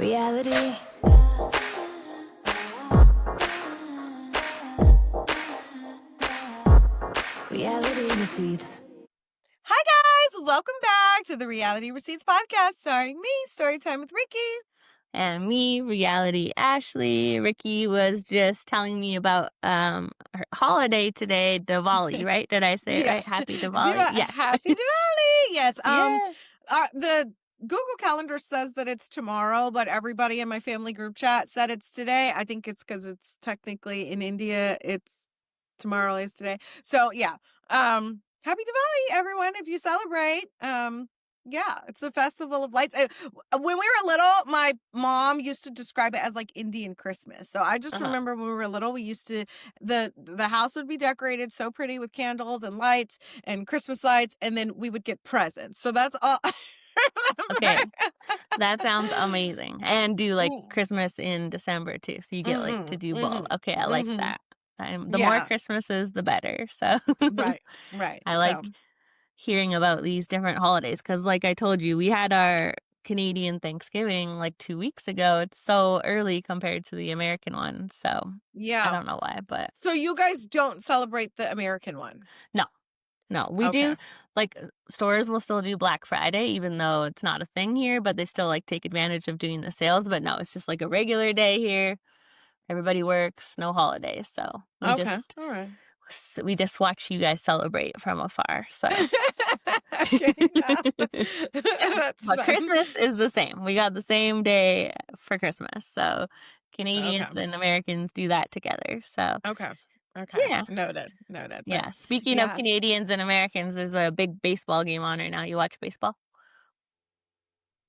Reality. Reality receipts. Hi guys, welcome back to the Reality Receipts podcast starring me, Storytime with Ricky. And me, Reality Ashley. Ricky was just telling me about her holiday today, Diwali, right? Did I say it right? Happy Diwali. Yes. Happy Diwali. Yes. Yes. The Google Calendar says that it's tomorrow, but everybody in my family group chat said it's today. I think it's because it's technically in India. It's tomorrow is today. So yeah. Happy Diwali, everyone, if you celebrate. Yeah, it's a festival of lights. When we were little, my mom used to describe it as like Indian Christmas. So I just remember when we were little, we used to the house would be decorated so pretty with candles and lights and Christmas lights, and then we would get presents. So that's all. Okay, that sounds amazing. And do like Christmas in December too, so you get like to do both. Okay, I like that. The more Christmases, the better. So right. I like hearing about these different holidays because, like I told you, we had our Canadian Thanksgiving like 2 weeks ago. It's so early compared to the American one, so yeah, I don't know why, but so you guys don't celebrate the American one? No, we do. Like stores will still do Black Friday, even though it's not a thing here, but they still like take advantage of doing the sales. But no, it's just like a regular day here. Everybody works, no holidays, so All right. we just watch you guys celebrate from afar. So, okay, that's but fun. Christmas is the same. We got the same day for Christmas, so Canadians and Americans do that together. So, okay, yeah, noted. Yeah. Speaking of Canadians and Americans, there's a big baseball game on right now. You watch baseball?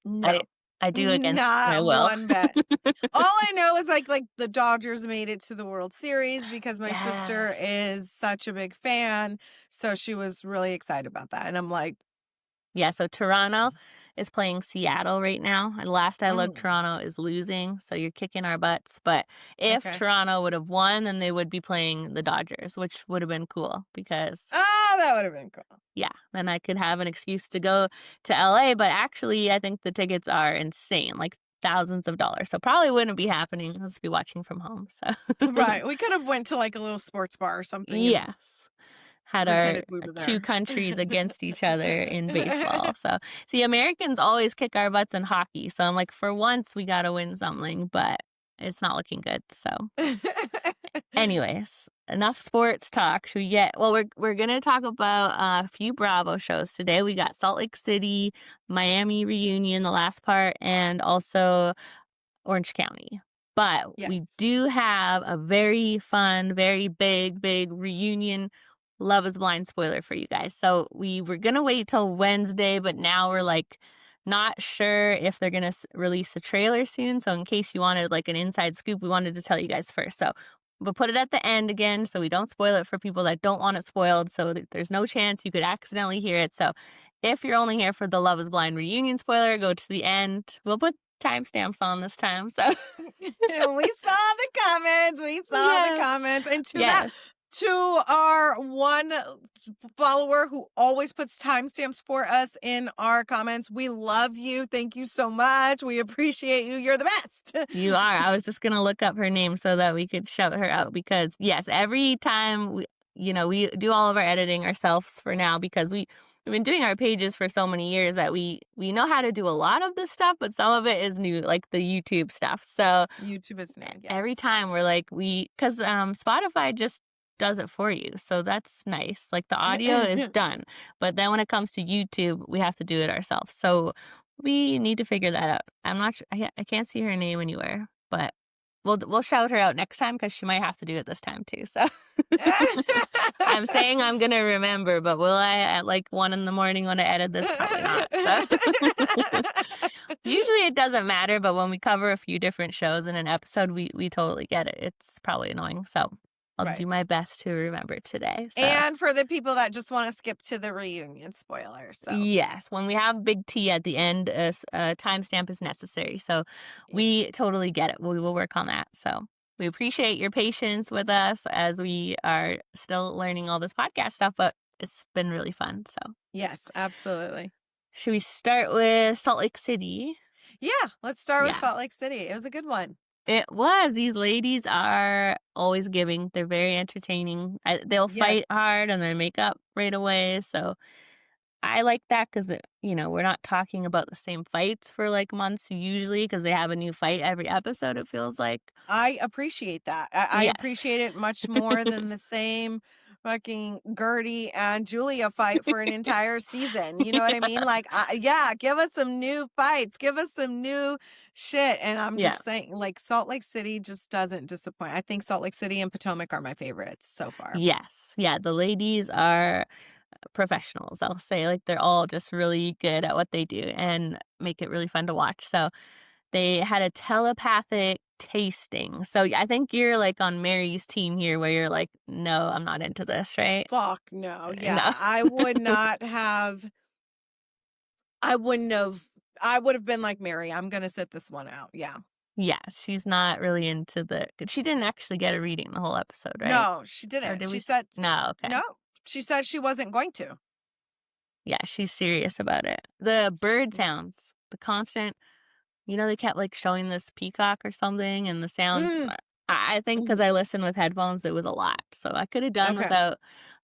No. I do against Not my will. one bit. All I know is like the Dodgers made it to the World Series because my sister is such a big fan, so she was really excited about that. And I'm like, yeah, so Toronto is playing Seattle right now. And last I looked, Toronto is losing, so you're kicking our butts. But if Toronto would have won, then they would be playing the Dodgers, which would have been cool because that would have been cool. Yeah, then I could have an excuse to go to LA, but actually I think the tickets are insane, like thousands of dollars. So probably wouldn't be happening. I'll just be watching from home. So right. We could have went to like a little sports bar or something. Yes. Had our two countries against each other in baseball. So see, Americans always kick our butts in hockey. So I'm like, for once we gotta win something, but it's not looking good. So anyways, enough sports talk. Should we get we're gonna talk about a few Bravo shows today. We got Salt Lake City, Miami reunion, the last part, and also Orange County. But we do have a very fun, very big reunion Love is Blind spoiler for you guys. So we were gonna wait till Wednesday, but now we're like not sure if they're gonna release a trailer soon. So in case you wanted like an inside scoop, we wanted to tell you guys first. So we'll put it at the end again so we don't spoil it for people that don't want it spoiled. So there's no chance you could accidentally hear it. So if you're only here for the Love is Blind reunion spoiler, go to the end. We'll put timestamps on this time. So we saw the comments. And to our one follower who always puts timestamps for us in our comments, we love you. Thank you so much. We appreciate you. You're the best. You are. I was just gonna look up her name so that we could shout her out because yes, every time we do all of our editing ourselves for now because we've been doing our pages for so many years that we know how to do a lot of this stuff, but some of it is new, like the YouTube stuff. So YouTube is new. Yes. Every time we're like because Spotify just does it for you, so that's nice. Like the audio is done, but then when it comes to YouTube, we have to do it ourselves. So we need to figure that out. I'm not sure. I can't see her name anywhere, but we'll shout her out next time because she might have to do it this time too. So I'm saying I'm gonna remember, but will I at like 1 a.m. when I edit this? Probably not. So. Usually it doesn't matter, but when we cover a few different shows in an episode, we totally get it. It's probably annoying. So I'll do my best to remember today. So. And for the people that just want to skip to the reunion spoiler. So yes, when we have big T at the end, a timestamp is necessary. So we totally get it. We will work on that. So we appreciate your patience with us as we are still learning all this podcast stuff, but it's been really fun. So yes, absolutely. Should we start with Salt Lake City? Yeah, let's start with Yeah. Salt Lake City. It was a good one. It was. These ladies are always giving. They're very entertaining. They'll Yes. fight hard and then make up right away. So I like that because, we're not talking about the same fights for like months usually because they have a new fight every episode, it feels like. I appreciate that. I Yes. appreciate it much more than the same fucking Gertie and Julia fight for an entire season. You know what I mean? Like, yeah, give us some new fights, give us some new shit. And I'm Yeah. just saying, like, Salt Lake City just doesn't disappoint. I think Salt Lake City and Potomac are my favorites so far. Yes. Yeah. The ladies are professionals, I'll say. Like, they're all just really good at what they do and make it really fun to watch. So they had a telepathic tasting. So I think you're like on Mary's team here where you're like, no, I'm not into this, right? Fuck no. No. Yeah, I would not have. I wouldn't have. I would have been like Mary. I'm gonna sit this one out. Yeah. Yeah, she's not really into she didn't actually get a reading the whole episode, right? No, she Or didn't. did we She said no, okay. no. She said she wasn't going to. Yeah, she's serious about it. The bird Mm. sounds, the constant they kept, like, showing this peacock or something and the sounds, Mm. I think because Mhm. I listened with headphones, it was a lot, so I coulda done Okay. without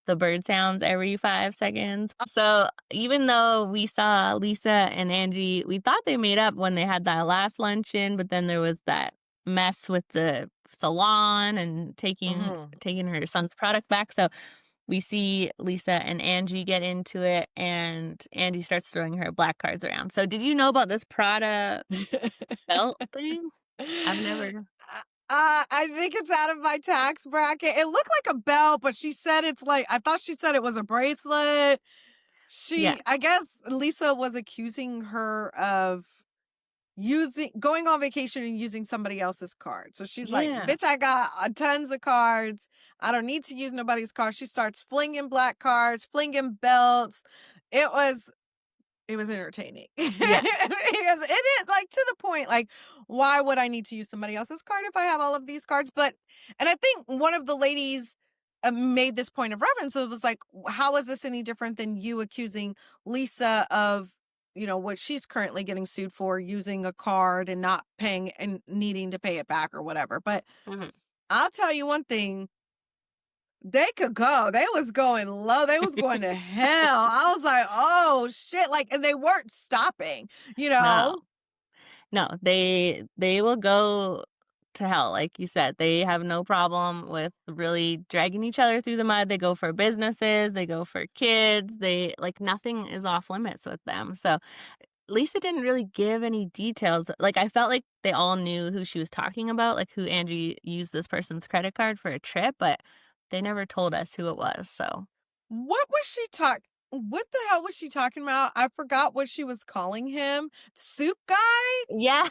the bird sounds every 5 seconds. So, even though we saw Lisa and Angie, we thought they made up when they had that last luncheon, but then there was that mess with the salon and taking Mhm. taking her son's product back, so we see Lisa and Angie get into it, and Angie starts throwing her black cards around. So, did you know about this Prada belt thing? I've never. I think it's out of my tax bracket. It looked like a belt, but she said it's like I thought she said it was a bracelet. Yeah. I guess Lisa was accusing her of going on vacation and using somebody else's card. So she's like, Yeah. "Bitch, I got tons of cards. I don't need to use nobody's cards." She starts flinging black cards, flinging belts. It was It was entertaining. Yeah. Because it is, like, to the point, like, why would I need to use somebody else's card if I have all of these cards? And I think one of the ladies, made this point of reference. So it was like, how is this any different than you accusing Lisa of, what she's currently getting sued for, using a card and not paying and needing to pay it back or whatever. But Mhm. I'll tell you one thing, they could go. They was going low. They was going to hell. I was like, "Oh, shit," like, and they weren't stopping, you No. know? No, they will go to hell, like you said. They have no problem with really dragging each other through the mud. They go for businesses, they go for kids. They like nothing is off limits with them. So Lisa didn't really give any details. Like, I felt like they all knew who she was talking about, like who Angie used this person's credit card for a trip, but they never told us who it was. So, What the hell was she talking about? I forgot what she was calling him. Soup guy? yeah.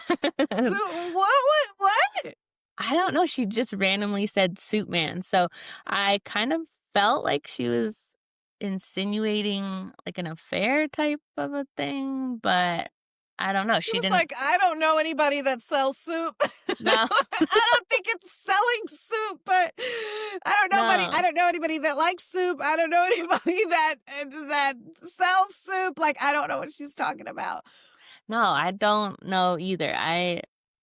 What? I don't know. She just randomly said suit man. So I kind of felt like she was insinuating like an affair type of a thing, but I don't know. She She was didn't. like, "I don't know anybody that sells soup." No, I don't think it's selling soup, but I no. don't know anybody that likes soup. I don't know anybody that sells soup. Like, I don't know what she's talking about. No, I don't know either.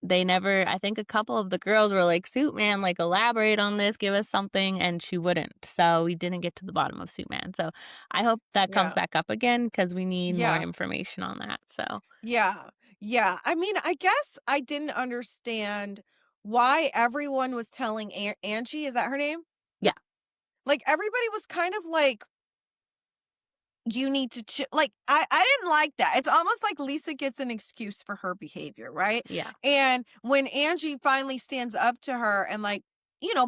They never I think a couple of the girls were like, "Suit Man, like elaborate on this, give us something," and she wouldn't. So we didn't get to the bottom of Suit Man. So I hope that comes Yeah. back up again because we need more Yeah. information on that. So Yeah. Yeah. I mean, I guess I didn't understand why everyone was telling Angie, is that her name? yeah, Like, everybody was kind of like, you need to like, I didn't like that. It's almost like Lisa gets an excuse for her behavior, right? yeah. And when Angie finally stands up to her and, like,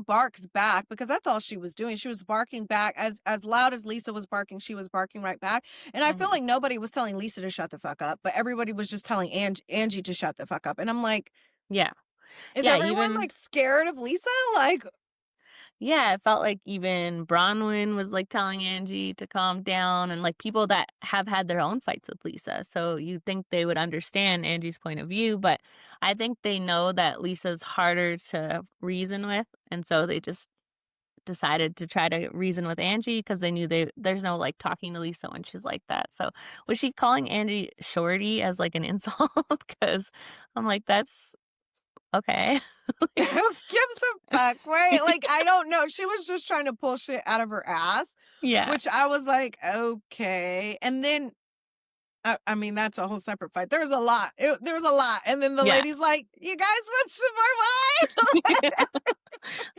barks back, because that's all she was doing. She was barking back as loud as Lisa was barking, she was barking right back. And I feel Mhm. like nobody was telling Lisa to shut the fuck up, but everybody was just telling Angie to shut the fuck up. And I'm like, Yeah. is Yeah, everyone, even like, scared of Lisa? Like, yeah, it felt like even Bronwyn was, like, telling Angie to calm down and, like, people that have had their own fights with Lisa, so you'd think they would understand Angie's point of view, but I think they know that Lisa's harder to reason with, and so they just decided to try to reason with Angie because they knew there's no, like, talking to Lisa when she's like that. So, was she calling Angie shorty as, like, an insult? Because 'Cause I'm like, "That's okay." Who Like gives a fuck, right? Like, I don't know. She was just trying to pull shit out of her ass, Yeah. which I was like, okay. And then, I mean, that's a whole separate fight. There's a lot. There was a lot. And then the Yeah. lady's like, you guys want some more wine?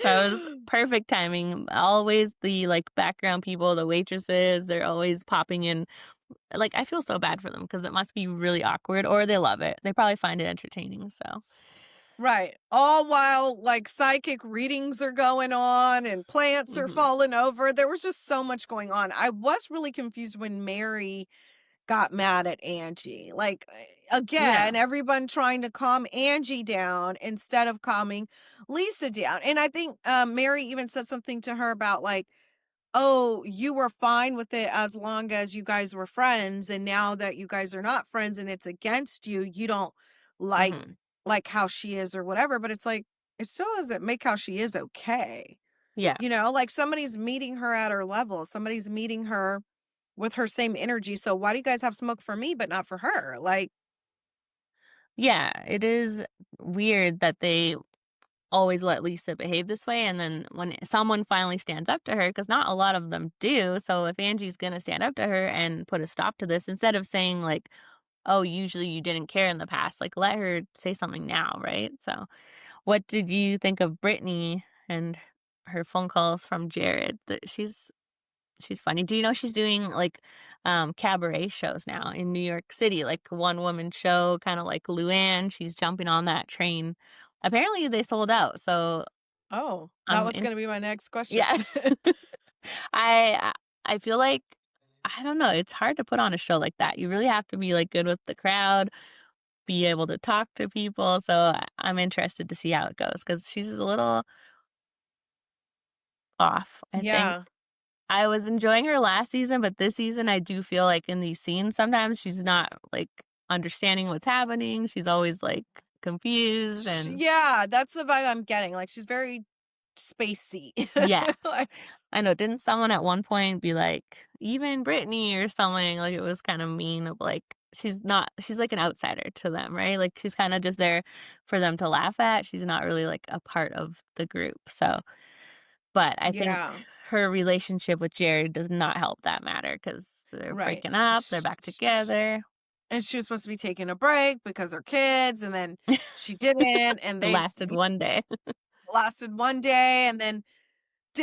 That was perfect timing. Always the, like, background people, the waitresses, they're always popping in. Like, I feel so bad for them because it must be really awkward, or they love it. They probably find it entertaining, so Right. All while like psychic readings are going on and plants are mhm. falling over. There was just so much going on. I was really confused when Mary got mad at Angie. Like, Yeah. again, everyone trying to calm Angie down instead of calming Lisa down. And I think Mary even said something to her about like, oh, you were fine with it as long as you guys were friends, and now that you guys are not friends and it's against you, you don't like Mhm. how she is or whatever. But it's like, it still doesn't make how she is okay. Yeah. Like somebody's meeting her at her level, somebody's meeting her with her same energy. So why do you guys have smoke for me but not for her? Like, Yeah, it is weird that they always let Lisa behave this way, and then when someone finally stands up to her, because not a lot of them do, so if Angie's gonna stand up to her and put a stop to this, instead of saying like, "Oh, usually you didn't care in the past," like, let her say something now, right? So, what did you think of Brittany and her phone calls from Jared? That she's funny. Do you know she's doing, like, cabaret shows now in New York City, like, one-woman show, kinda like Luann, she's jumping on that train. Apparently, they sold out, so oh, that I'm was in going to be my next question. yeah. I I feel like I don't know, it's hard to put on a show like that. You really have to be, like, good with the crowd, be able to talk to people, so I'm interested to see how it goes because she's a little off, I think. Yeah. I was enjoying her last season, but this season I do feel like in these scenes sometimes she's not, like, understanding what's happening. She's always, like, confused and Yeah, that's the vibe I'm getting. Like she's very spacey. yeah. Like, I know, didn't someone at one point be like, "Even Brittany," or something? Like, it was kinda mean of, like, she's like an outsider to them, right? Like, she's kinda just there for them to laugh at. She's not really, like, a part of the group, so but I think yeah, her relationship with Jared does not help that matter because 'cause they're right. breaking up, they're back together. And she was supposed to be taking a break because her kids, and then she didn't, and It they lasted one day. lasted one day, and then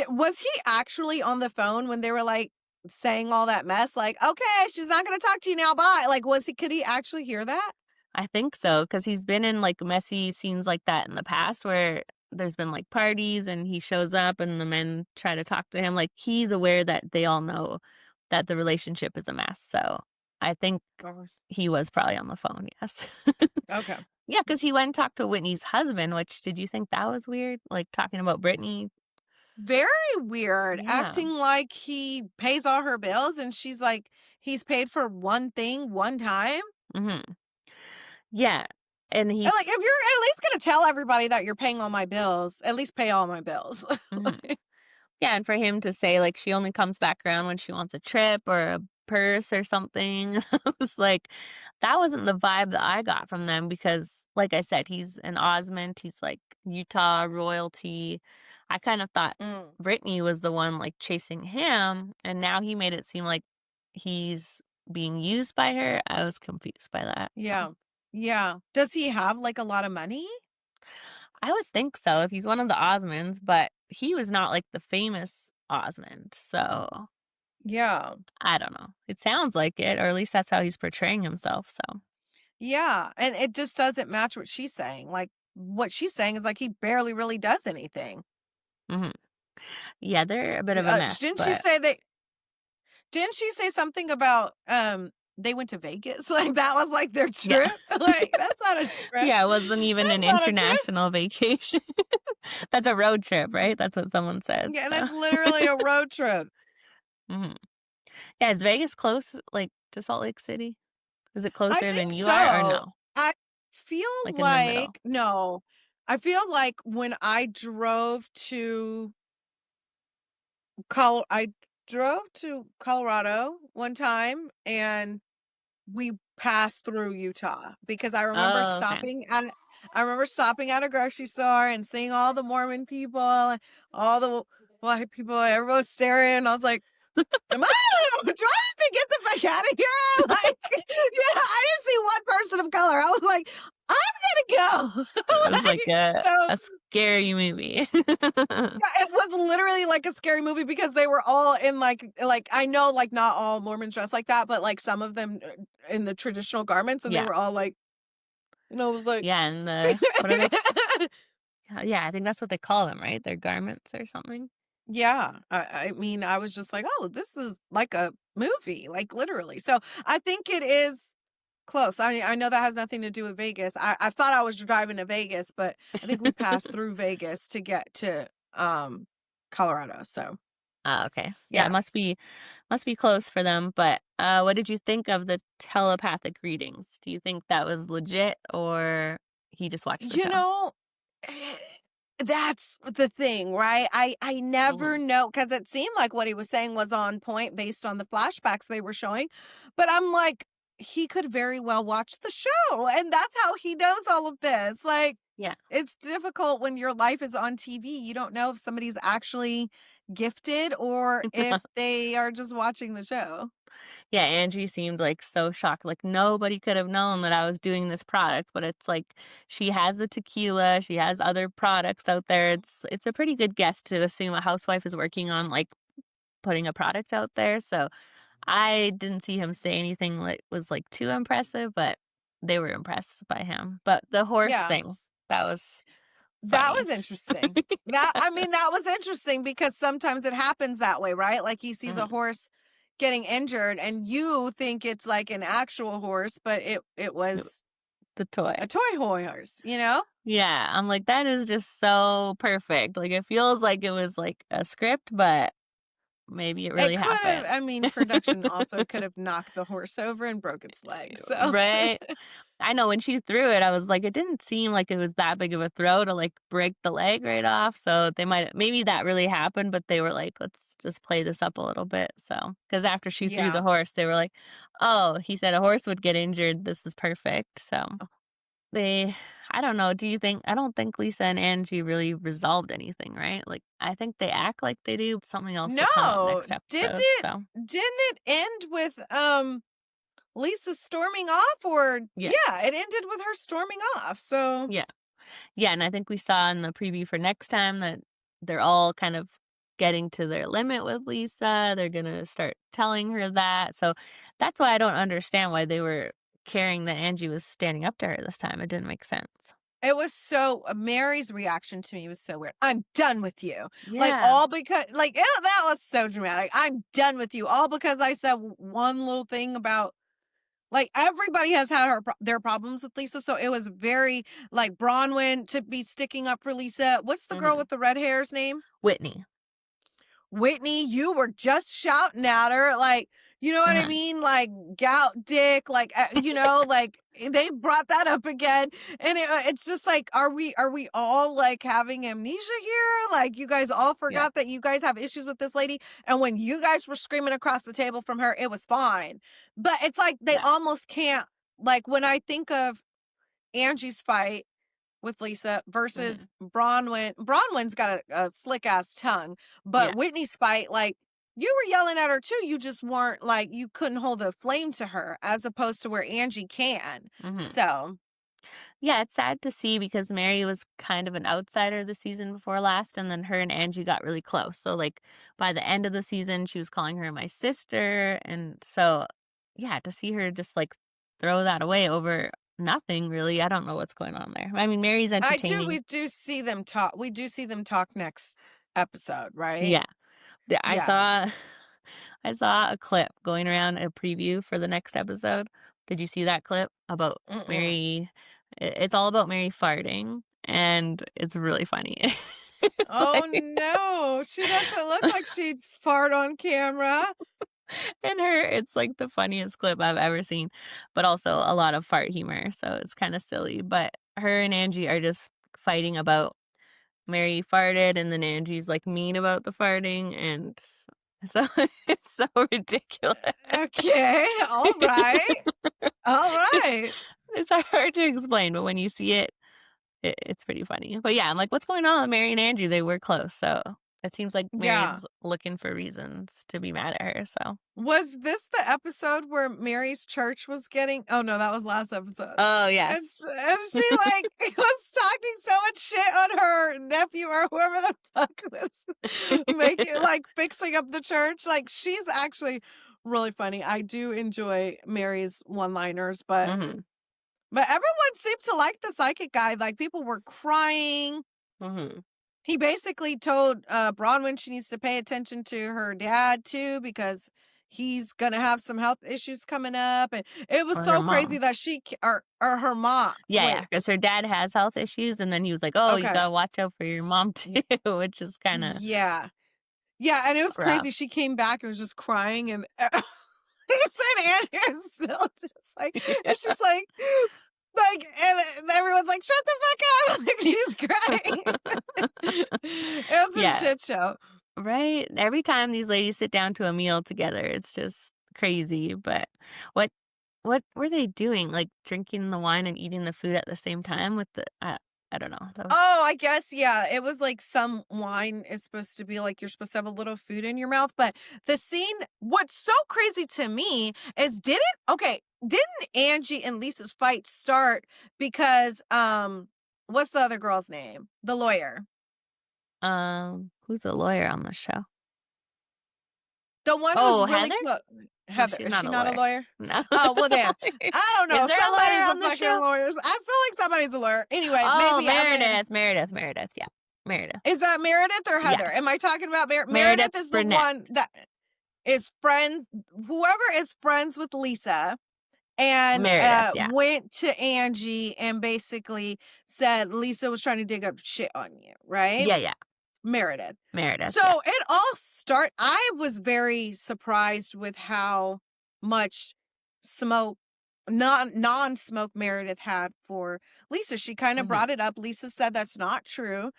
was he actually on the phone when they were like saying all that mess? Like, okay, she's not going to talk to you now. Bye. Like, could he actually hear that? I think so because 'cause he's been in, like, messy scenes like that in the past where there's been, like, parties and he shows up and the men try to talk to him, like, he's aware that they all know that the relationship is a mess, so I think Gosh. he was probably on the phone, yes. Okay. Yeah, because he went and talked to Whitney's husband, which did you think that was weird? Like, talking about Brittany? Very weird. Yeah. Acting like he pays all her bills, and she's like, he's paid for one thing one time. Mhm. Yeah, and And he's like, if you're at least going to tell everybody that you're paying all my bills, at least pay all my bills. mhm. Yeah, and for him to say, like, she only comes back around when she wants a trip or a purse or something, I was like, that wasn't the vibe that I got from them because, like I said, he's an Osmond, he's, like, Utah royalty. I kind of thought Mm. Brittany was the one, like, chasing him, and now he made it seem like he's being used by her. I was confused by that, so Yeah. Yeah. Does he have like a lot of money? I would think so if he's one of the Osmonds, but he was not, like, the famous Osmond, so Yeah. I don't know. It sounds like it, or at least that's how he's portraying himself, so Yeah. And it just doesn't match what she's saying. Like, what she's saying is like he barely really does anything. mhm. Yeah, they're a bit of a mess, Didn't she but say that? Didn't she say something about they went to Vegas? Like that was like their yeah. trip? Like that's not a trip. Yeah, it wasn't even an That's not a trip. international vacation. That's a road trip, right? That's what someone said, Yeah, so that's literally a road trip. mhm. Yeah, is Vegas close, like, to Salt Lake City? Is it I closer than think you are or so. no? I feel Like, in the middle? like no. I feel like when I drove to I drove to Colorado one time, and we passed through Utah because Oh, okay. I remember stopping at a grocery store and seeing all the Mormon people and all the white people, everyone was staring. I was like, "Am I do I have to get the fuck out of here?" Like, I didn't see one person of color. I was like, "I'm gonna go." It was like Like, so a scary movie. yeah, it was literally like a scary movie because they were all in like I know like not all Mormons dress like that, but like some of them in the traditional garments, and they Yeah. were all like, it was like, Yeah, and what are they yeah, I think that's what they call them, right? Their garments or something? yeah. I mean, I was just like, oh, this is like a movie, like literally. So I think it is close. I know that has nothing to do with Vegas. I thought I was driving to Vegas, but I think we passed through Vegas to get to Colorado. So Oh, okay. Yeah, it yeah. must be close for them, but, what did you think of the telepathic readings? Do you think that was legit or he just watched the You show? know, eh, that's the thing, right? I never Mhm. know because it seemed like what he was saying was on point based on the flashbacks they were showing, but I'm like, he could very well watch the show, and that's how he knows all of this. Like, Yeah. it's difficult when your life is on TV. You don't know if somebody's actually gifted or if they are just watching the show. Yeah, Angie seemed, like, so shocked, like, nobody could have known that I was doing this product, but it's like, she has the tequila, she has other products out there, it's a pretty good guess to assume a housewife is working on, like, putting a product out there, so I didn't see him say anything that was, like, too impressive, but they were impressed by him. But the horse Yeah. thing, that was That funny. was interesting. That was interesting because sometimes it happens that way, right? Like he sees a Mhm. horse getting injured and you think it's like an actual horse, but it It was the toy. a toy horse, you know? Yeah, I'm like, "That is just so perfect." Like, it feels like it was, like, a script, but maybe it It really could have, happened. I mean, production also could have knocked the horse over and broke its leg. So Right? I know when she threw it, I was like, it didn't seem like it was that big of a throw to, like, break the leg right off, so they might maybe that really happened, but they were like, "Let's just play this up a little bit," so because after she threw the yeah. horse, they were like, "Oh, he said a horse would get injured, this is perfect," so they I don't know, do you think I don't think Lisa and Angie really resolved anything, right? Like, I think they act like they do, but something else will come up No, next episode, so didn't it end with Lisa storming off, or yeah, yeah, it ended with her storming off. So yeah. Yeah, and I think we saw in the preview for next time that they're all kind of getting to their limit with Lisa. They're gonna start telling her that. So that's why I don't understand why they were caring that Angie was standing up to her this time. It didn't make sense. it was so Mary's reaction to me was so weird. "I'm done with you." Like, Yeah. all because like, yeah, that was so dramatic. "I'm done with you," all because I said one little thing about like, everybody has had their problems with Lisa, so it was very like, Bronwyn to be sticking up for Lisa. What's the girl Hmm. with the red hair's name? Whitney. Whitney, you were just shouting at her, like, you know what I Uh-huh. mean? Like, gout dick, like, like they brought that up again. And it's just like, are we all like having amnesia here? Like, you guys all Yeah. forgot that you guys have issues with this lady. And when you guys were screaming across the table from her, it was fine. But it's like, they Yeah. almost can't, like, when I think of Angie's fight with Lisa versus Hmm. Bronwyn. Bronwyn's got a slick ass tongue, Yeah. but Whitney's fight, like, you were yelling at her too. You just weren't like, you couldn't hold a flame to her as opposed to where Angie can. Hmm. So, Yeah, it's sad to see because Mary was kind of an outsider the season before last, and then her and Angie got really close. So, like, by the end of the season, she was calling her my sister. And so, yeah, to see her just like throw that away over nothing really, I don't know what's going on there. I mean, Mary's we entertaining. do see them talk. We do see them talk next episode, right? Yeah. I Yeah. saw I saw a clip going around a preview for the next episode. Did you see that clip about Mm-mm. Mary? It's all about Mary farting, and it's really funny. It's Oh like no, she doesn't look like she'd fart on camera. and her it's like the funniest clip I've ever seen, but also a lot of fart humor, so it's kinda silly, but her and Angie are just fighting about Mary farted, and then Angie's like mean about the farting, and so it's so ridiculous. Okay, all right. All It's right. it's hard to explain, but when you see it, it's pretty funny. But yeah, I'm like, what's going on with Mary and Angie? They were close, so it seems like Yeah. Mary's looking for reasons to be mad at her. So Was this the episode where Mary's church was getting oh no, that was last episode. oh And, yes, and she like was talking so much shit on her nephew or whoever the fuck was making like fixing up the church. Like she's actually really funny. I do enjoy Mary's one-liners, hmm but everyone seemed to like the psychic guy. Like people were crying. hmm He basically told Bronwyn she needs to pay attention to her dad too because he's gonna have some health issues coming up, and it was or her so crazy mom. that or her mom. Yeah, Wait, because her dad has health issues, and then he was like, "Oh, you okay, gotta watch out for your mom too," which is kind of yeah, yeah, and it was rough. crazy. She came back and was just crying, and and Andrew's still just like, and she's like, and everyone's like, "Shut the fuck up!" Like she's crying. It was a Yeah, shit show. right? Every time these ladies sit down to a meal together, it's just crazy, but what what were they doing? Like, drinking the wine and eating the food at the same time with the I don't know. That was Oh, I guess, yeah. It was like some wine is supposed to be like you're supposed to have a little food in your mouth. But the scene, what's so crazy to me is didn't Angie and Lisa's fight start because what's the other girl's name? The lawyer. who's a lawyer on the show? The one who's Oh, really Heather? close. No, Heather. she's Is not she a not a lawyer. lawyer? No. Oh, well damn. I don't know. Is there a Somebody's lawyer a on the fucking show? lawyer. I feel like somebody's a lawyer. Anyway, Oh, maybe Evan. Meredith, yeah. Meredith. Is that Meredith or Heather? Yes. Am I talking about Meredith Meredith is the Burnett. one that is friend whoever is friends with Lisa and Meredith, yeah. went to Angie and basically said Lisa was trying to dig up shit on you, right? Yeah, yeah. Meredith. Meredith, So yeah. it I was very surprised with how much smoke non-smoke Meredith had for Lisa. She kind of Mhm. brought it up. Lisa said that's not true.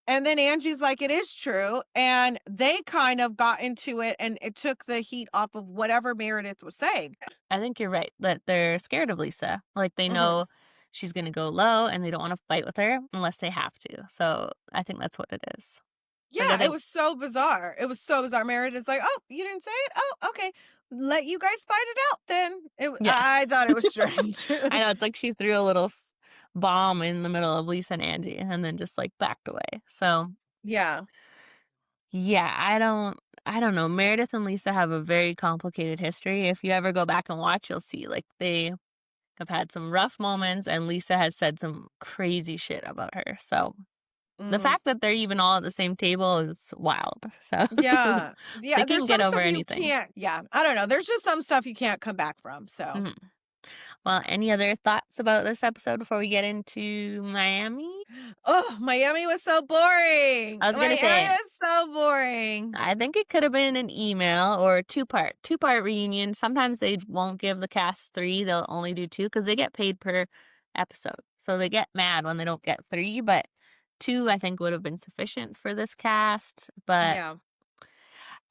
And then Angie's like, it is true. And they kind of got into it and it took the heat off of whatever Meredith was saying. I think you're right that they're scared of Lisa. Like, they Mhm. know she's gonna go low, and they don't wanna fight with her unless they have to. So, I think that's what it is. Like, I Yeah, it think was so bizarre. It was so bizarre. Meredith's like, oh, you didn't say it? Oh, okay. Let you guys fight it out then. yeah. I thought it was strange. I know, it's like she threw a little bomb in the middle of Lisa and Angie and then just, like, backed away. So, Yeah. yeah, I don't know. Meredith and Lisa have a very complicated history. If you ever go back and watch, you'll see, like, they have had some rough moments, and Lisa has said some crazy shit about her. So, the Mm. fact that they're even all at the same table is wild. So, Yeah. they Yeah. can There's get some over stuff you anything. can't. Yeah. I don't know. There's just some stuff you can't come back from. So. Mhm. Well, any other thoughts about this episode before we get into Miami? Oh, Miami was so boring. I was gonna Miami say, was so boring. I think it could have been an email or a two-part reunion. Sometimes they won't give the cast 3, they'll only do 2 because they get paid per episode. So they get mad when they don't get 3, but 2 I think would have been sufficient for this cast. But Yeah.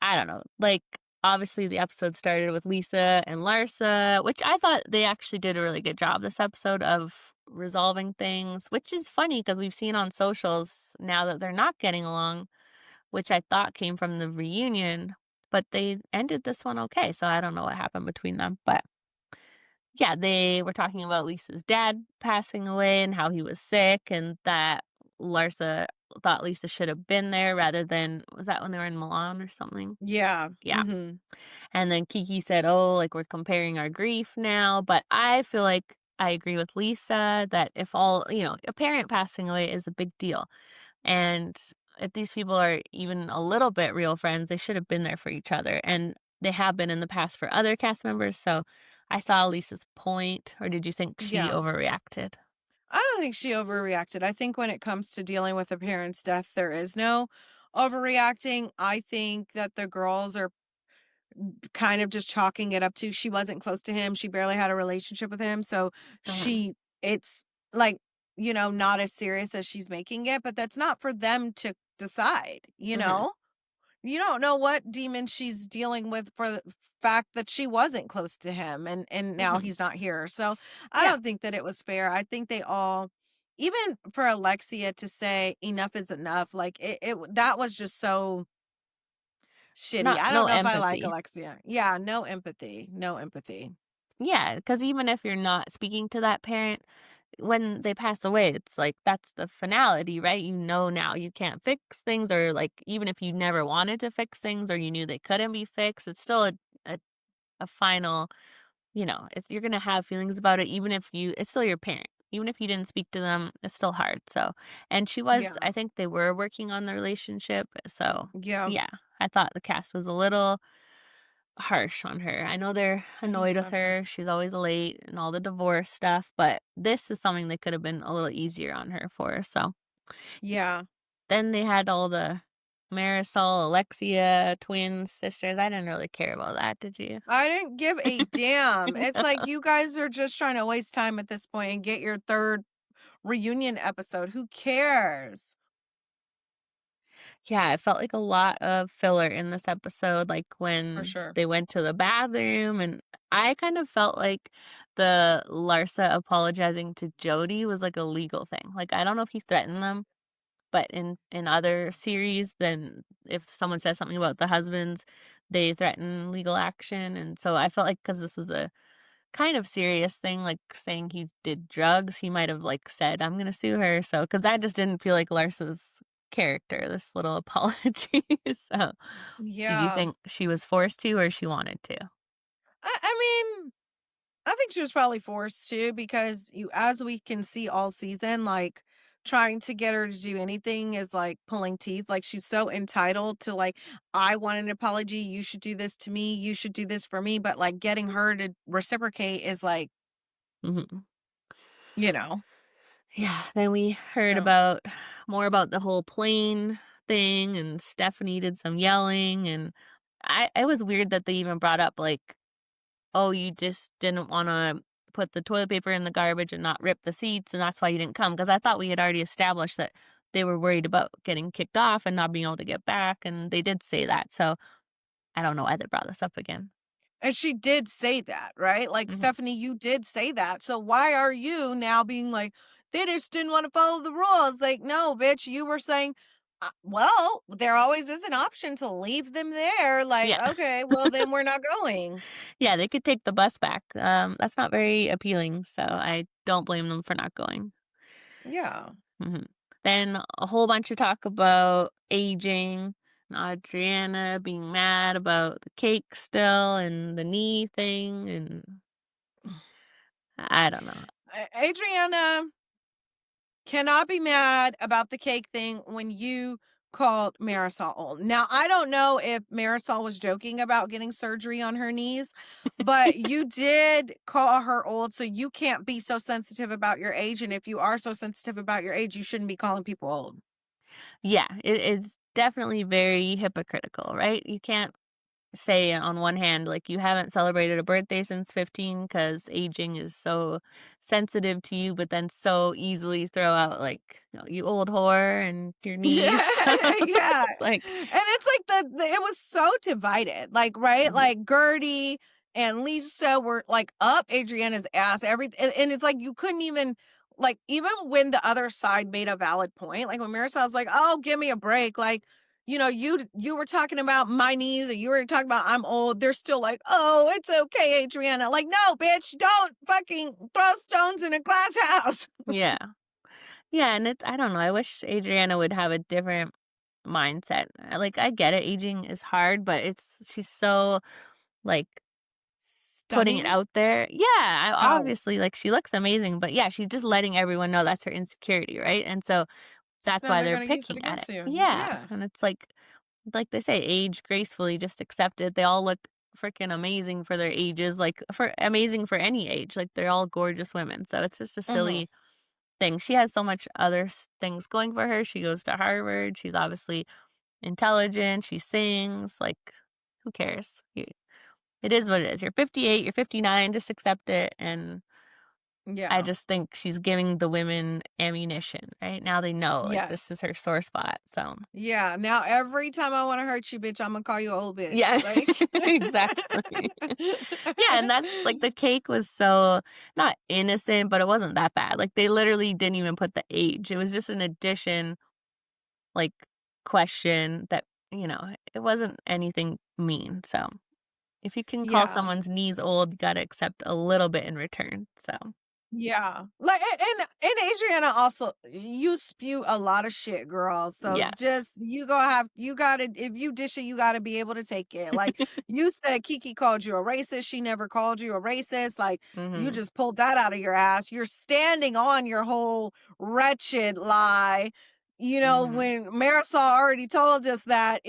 I don't know. Like, obviously the episode started with Lisa and Larsa, which I thought they actually did a really good job this episode of resolving things, which is funny because we've seen on socials now that they're not getting along, which I thought came from the reunion, but they ended this one okay. So I don't know what happened between them. But yeah, they were talking about Lisa's dad passing away and how he was sick, and that Larsa thought Lisa should have been there rather than, was that when they were in Milan or something? Yeah. Yeah. Hmm. And then Kiki said, oh, like, we're comparing our grief now. But I feel like I agree with Lisa that if a parent passing away is a big deal. And if these people are even a little bit real friends, they should have been there for each other. And they have been in the past for other cast members. So I saw Lisa's point. Or did you think she Yeah. overreacted? I don't think she overreacted. I think when it comes to dealing with a parent's death, there is no overreacting. I think that the girls are kind of just chalking it up to she wasn't close to him. She barely had a relationship with him. So Mhm. it's like not as serious as she's making it, but that's not for them to decide, you Mhm. know? You don't know what demon she's dealing with for the fact that she wasn't close to him and now Mhm. he's not here. So I Yeah. don't think that it was fair. I think they all, even for Alexia to say enough is enough, like that was just so shitty. Not I don't no know if I like empathy. Alexia. Yeah, no empathy. No empathy. Yeah, because even if you're not speaking to that parent, when they pass away, it's like that's the finality, right? You know now you can't fix things, or like even if you never wanted to fix things or you knew they couldn't be fixed, it's still a, a final, it's you're gonna have feelings about it, even if it's still your parent. Even if you didn't speak to them, it's still hard. So, and I Yeah. think they were working on the relationship. So, Yeah. yeah, I thought the cast was a little harsh on her. I know they're I think annoyed with so too. her. She's always late and all the divorce stuff, but this is something that could have been a little easier on her for. So Yeah. then they had all the Marisol, Alexia, twins, sisters. I didn't really care about that, did you? I didn't give a damn. It's No. like you guys are just trying to waste time at this point and get your third reunion episode. Who cares? Yeah, it felt like a lot of filler in this episode, like For when sure. they went to the bathroom, and I kind of felt like the Larsa apologizing to Jody was like a legal thing. Like I don't know if he threatened them, but in other series, then if someone says something about the husbands, they threaten legal action, and so I felt like because this was a kind of serious thing, like saying he did drugs, he might have like said, "I'm gonna sue her." So because that just didn't feel like Larsa's character, this little apology. So, do you Yeah. think she was forced to or she wanted to? I mean, I think she was probably forced to because as we can see all season, like trying to get her to do anything is like pulling teeth. Like she's so entitled to like, I want an apology. You should do this to me. You should do this for me. But like getting her to reciprocate is like, Mhm. you know, Yeah, then we heard so about more about the whole plane thing, and Stephanie did some yelling, and it was weird that they even brought up like, "Oh, you just didn't wanna put the toilet paper in the garbage and not rip the seats, and that's why you didn't come." Because I thought we had already established that they were worried about getting kicked off and not being able to get back, and they did say that, so I don't know why they brought this up again. and she did say that, right? Like, Mhm. Stephanie, you did say that. So why are you now being like, they just didn't want to follow the rules? Like, no, bitch, you were saying, well, there always is an option to leave them there. Like, Yeah. okay, well, then we're not going. Yeah, they could take the bus back, that's not very appealing, so I don't blame them for not going. Yeah. Mhm. Then a whole bunch of talk about aging, and Adriana being mad about the cake still and the knee thing, and I don't know. Adriana cannot be mad about the cake thing when you called Marisol old. Now, I don't know if Marisol was joking about getting surgery on her knees, but you did call her old, so you can't be so sensitive about your age. And if you are so sensitive about your age, you shouldn't be calling people old. Yeah, it's definitely very hypocritical, right? You can't say on one hand, like, you haven't celebrated a birthday since 15 because aging is so sensitive to you, but then so easily throw out, like, "You old whore," and your Yeah, knees. yeah. It's like And it's like it was so divided. Like, right? Mhm. Like Gertie and Lisa were like up Adriana's ass. And it's like you couldn't even like even when the other side made a valid point, like when Marisol's like, oh, give me a break. Like, you were talking about my knees or you were talking about I'm old. They're still like, oh, it's okay, Adriana. Like, no, bitch, don't fucking throw stones in a glass house. Yeah. Yeah, and I don't know, I wish Adriana would have a different mindset. Like, I get it, aging is hard, but she's so, like, putting it Stunning. out there. Yeah, Oh, obviously, like, she looks amazing, but yeah, she's just letting everyone know that's her insecurity, right? And so that's then why they're they're gonna use it picking at it. against you. Yeah, Yeah. and it's like they say, age gracefully, just accept it. They all look freaking amazing for their ages, like, for amazing for any age. Like, they're all gorgeous women, so it's just a Mhm. silly thing. She has so much other things going for her. She goes to Harvard. She's obviously intelligent. She sings. Like, who cares? It is what it is. You're 58, you're 59, just accept it. And I Yeah. just think she's giving the women ammunition, right? Now they know, like, this Yes. is her sore spot, so Yeah. Now every time I want to hurt you, bitch, I'm gonna call you a old bitch. yeah, Like. exactly. Yeah, and that's like, the cake was so not innocent, but it wasn't that bad. Like, they literally didn't even put the age. It was just an addition, like, question that, it wasn't anything mean, so if you can call Yeah. someone's knees old, you gotta accept a little bit in return, so Yeah. Like, and Adriana also, you spew a lot of shit, girl. So yeah. just, you gotta, if you dish it, you gotta be able to take it. Like, you said Kiki called you a racist. She never called you a racist. Like, you Mhm. just pulled that out of your ass. You're standing on your whole wretched lie. Mhm. When Marisol already told us that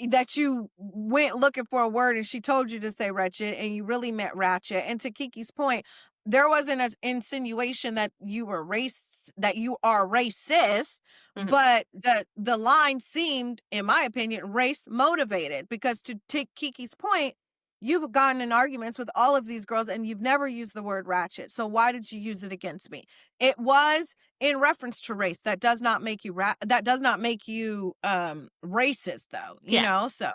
that you went looking for a word and she told you to say wretched and you really meant ratchet. And to Kiki's point, there wasn't an insinuation that that you are racist, Mhm. but the line seemed, in my opinion, race motivated, because to take Kiki's point, you've gotten in arguments with all of these girls and you've never used the word ratchet. So why did you use it against me? It was in reference to race. That does not make you that does not make you racist, though, Yeah. so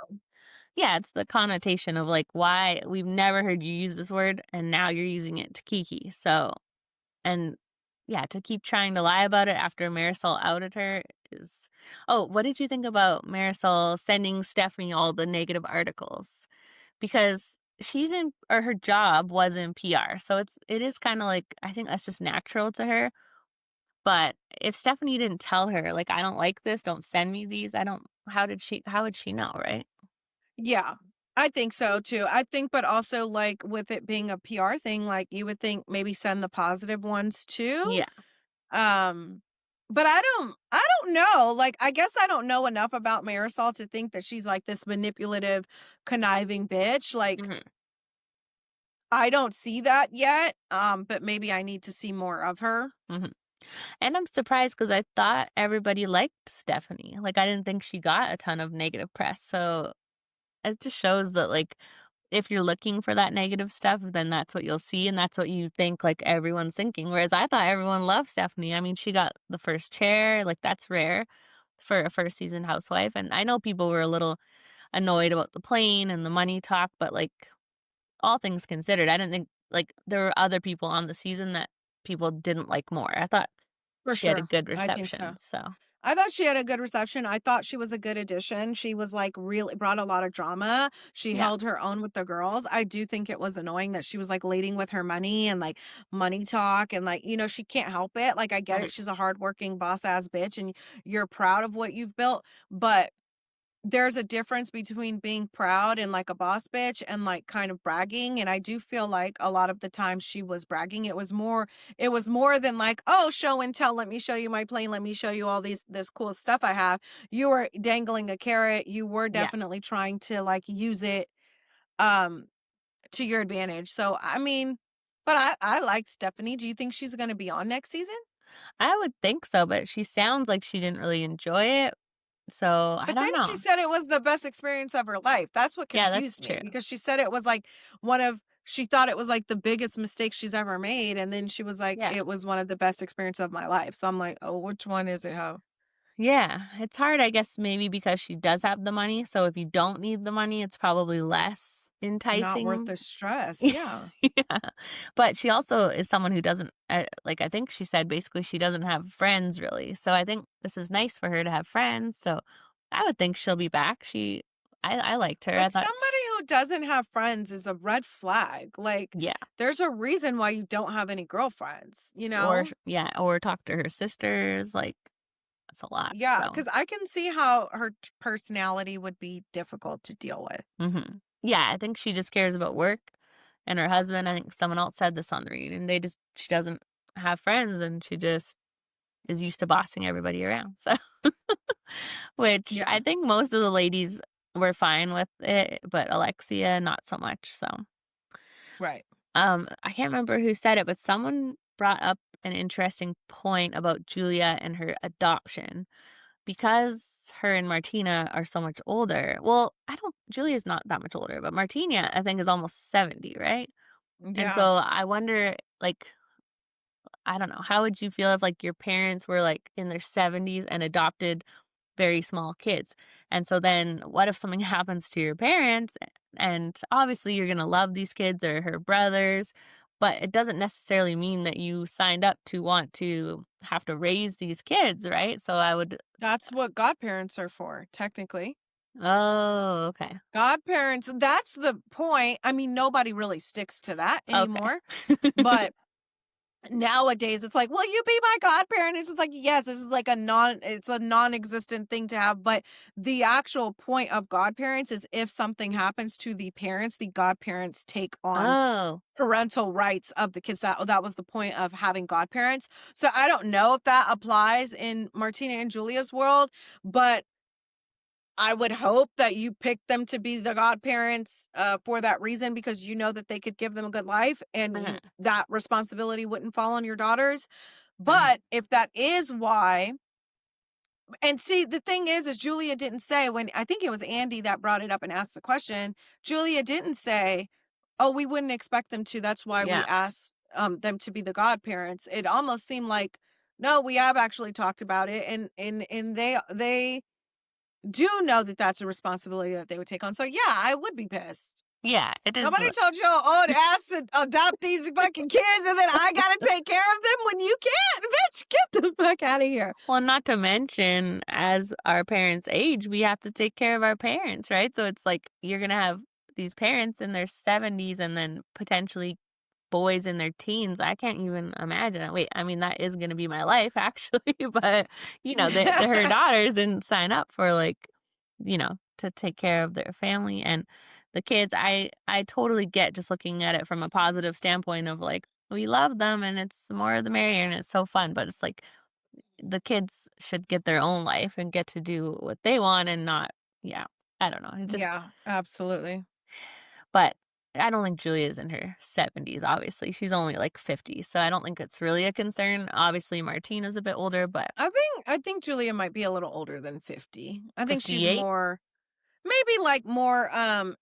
Yeah, it's the connotation of, like, why we've never heard you use this word, and now you're using it to Kiki, so and yeah, to keep trying to lie about it after Marisol outed her is Oh, what did you think about Marisol sending Stephanie all the negative articles? Because she's in or her job was in PR, so it is kinda like I think that's just natural to her, but if Stephanie didn't tell her, like, "I don't like this, don't send me these," I don't how would she know, right? yeah, I think so too. I think, but also, like, with it being a PR thing, like, you would think maybe send the positive ones too. Yeah. Um, but I don't know. Like, I guess I don't know enough about Marisol to think that she's like this manipulative, conniving bitch. Like, Mhm. I don't see that yet. But maybe I need to see more of her. Mhm. And I'm surprised because I thought everybody liked Stephanie. Like, I didn't think she got a ton of negative press. So it just shows that, like, if you're looking for that negative stuff, then that's what you'll see. And that's what you think, like, everyone's thinking. Whereas I thought everyone loved Stephanie. I mean, she got the first chair. Like, that's rare for a first season housewife. And I know people were a little annoyed about the plane and the money talk, but, like, all things considered, I didn't think, like, there were other people on the season that people didn't like more. I thought For she had a sure. good I think so. reception, so I thought she had a good reception. I thought she was a good addition. She was, like, really brought a lot of drama. She yeah. held her own with the girls. I do think it was annoying that she was, like, leading with her money and, like, money talk, and, like, she can't help it. Like, I get Mhm. it. She's a hardworking boss ass bitch and you're proud of what you've built, but there's a difference between being proud and like a boss bitch and like kind of bragging. And I do feel like a lot of the time she was bragging. It was more than like, oh, show and tell, let me show you my plane, let me show you all this cool stuff I have. You were dangling a carrot. You were Yeah. definitely trying to like use it um to your advantage. So I mean, but I like Stephanie. Do you think she's gonna be on next season? I would think so, but she sounds like she didn't really enjoy it, so I But then don't she know. said it was the best experience of her life. That's what Yeah, that's confused me, true. because she said it was like she thought it was like the biggest mistake she's ever made. And then she was like, Yeah. it was one of the best experience of my life. So I'm like, oh, which one is it, ho? Yeah, it's hard, I guess, maybe because she does have the money, so if you don't need the money, it's probably less Not worth enticing. the stress. Yeah. Yeah, but she also is someone who doesn't, like, I think she said basically she doesn't have friends really, so I think this is nice for her to have friends, so I would think she'll be back. I liked her, I But thought sh somebody who doesn't have friends is a red flag. Like, yeah, there's a reason why you don't have any girlfriends, you or know? yeah, or talk to her sisters, like, that's a lot, Yeah, so because I can see how her personality would be difficult to deal with. mhm. Yeah, I think she just cares about work and her husband. I think someone else said this on the read, and she doesn't have friends, and she just is used to bossing everybody around, so which Yeah. I think most of the ladies were fine with it, but Alexia, not so much, so, Right. I can't remember who said it, but someone brought up an interesting point about Julia and her adoption. Because her and Martina are so much older, well, I don't Julia's not that much older, but Martina, I think, is almost 70, right? And Yeah. so I wonder, like, I don't know, how would you feel if, like, your parents were, like, in their 70s and adopted very small kids? And so then what if something happens to your parents, and obviously you're gonna love these kids or her brothers, but it doesn't necessarily mean that you signed up to want to have to raise these kids, right? So I would That's what godparents are for, technically. Oh, okay. Godparents, that's the point. I mean, nobody really sticks to that Okay. anymore, but nowadays it's like, "Will you be my godparent?" It's just like, yes, this is like it's a non-existent thing to have, but the actual point of godparents is if something happens to the parents, the godparents take on Oh, parental rights of the kids. That was the point of having godparents. So I don't know if that applies in Martina and Julia's world, but I would hope that you pick them to be the godparents, for that reason, because you know that they could give them a good life and uh-huh, that responsibility wouldn't fall on your daughters. uh-huh. But if that is why, and see, the thing is Julia didn't say, when I think it was Andy that brought it up and asked the question, Julia didn't say, "Oh, we wouldn't expect them to. That's why we Yeah. asked them to be the godparents." It almost seemed like, no, we have actually talked about it, and they do know that that's a responsibility that they would take on. So yeah, I would be pissed. Yeah, it is Nobody told your old ass to adopt these fucking kids, and then I gotta take care of them when you can't. Bitch, get the fuck out of here. well, not to mention, as our parents age, we have to take care of our parents, right? So it's like you're gonna have these parents in their 70s and then potentially boys in their teens. I can't even imagine it. Wait, I mean, that is gonna be my life actually, but, her daughters didn't sign up for, like, to take care of their family and the kids. I totally get just looking at it from a positive standpoint of, like, we love them and it's the more the merrier and it's so fun, but it's like the kids should get their own life and get to do what they want and not yeah, I don't know. It just Yeah, absolutely. but I don't think Julia's in her 70s, obviously. She's only like 50, so I don't think it's really a concern. Obviously, Martina's a bit older, but I think Julia might be a little older than 50. I think she's 58? more, maybe like more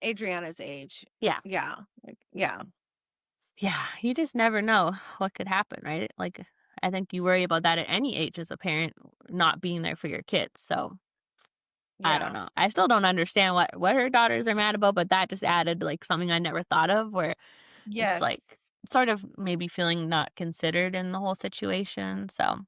Adriana's age. Yeah. Yeah. Yeah. Yeah, you just never know what could happen, right? Like, I think you worry about that at any age as a parent, not being there for your kids. So I don't Yeah. know. I still don't understand what her daughters are mad about, but that just added like something I never thought of, where it's like Yes. sort of maybe feeling not considered in the whole situation. So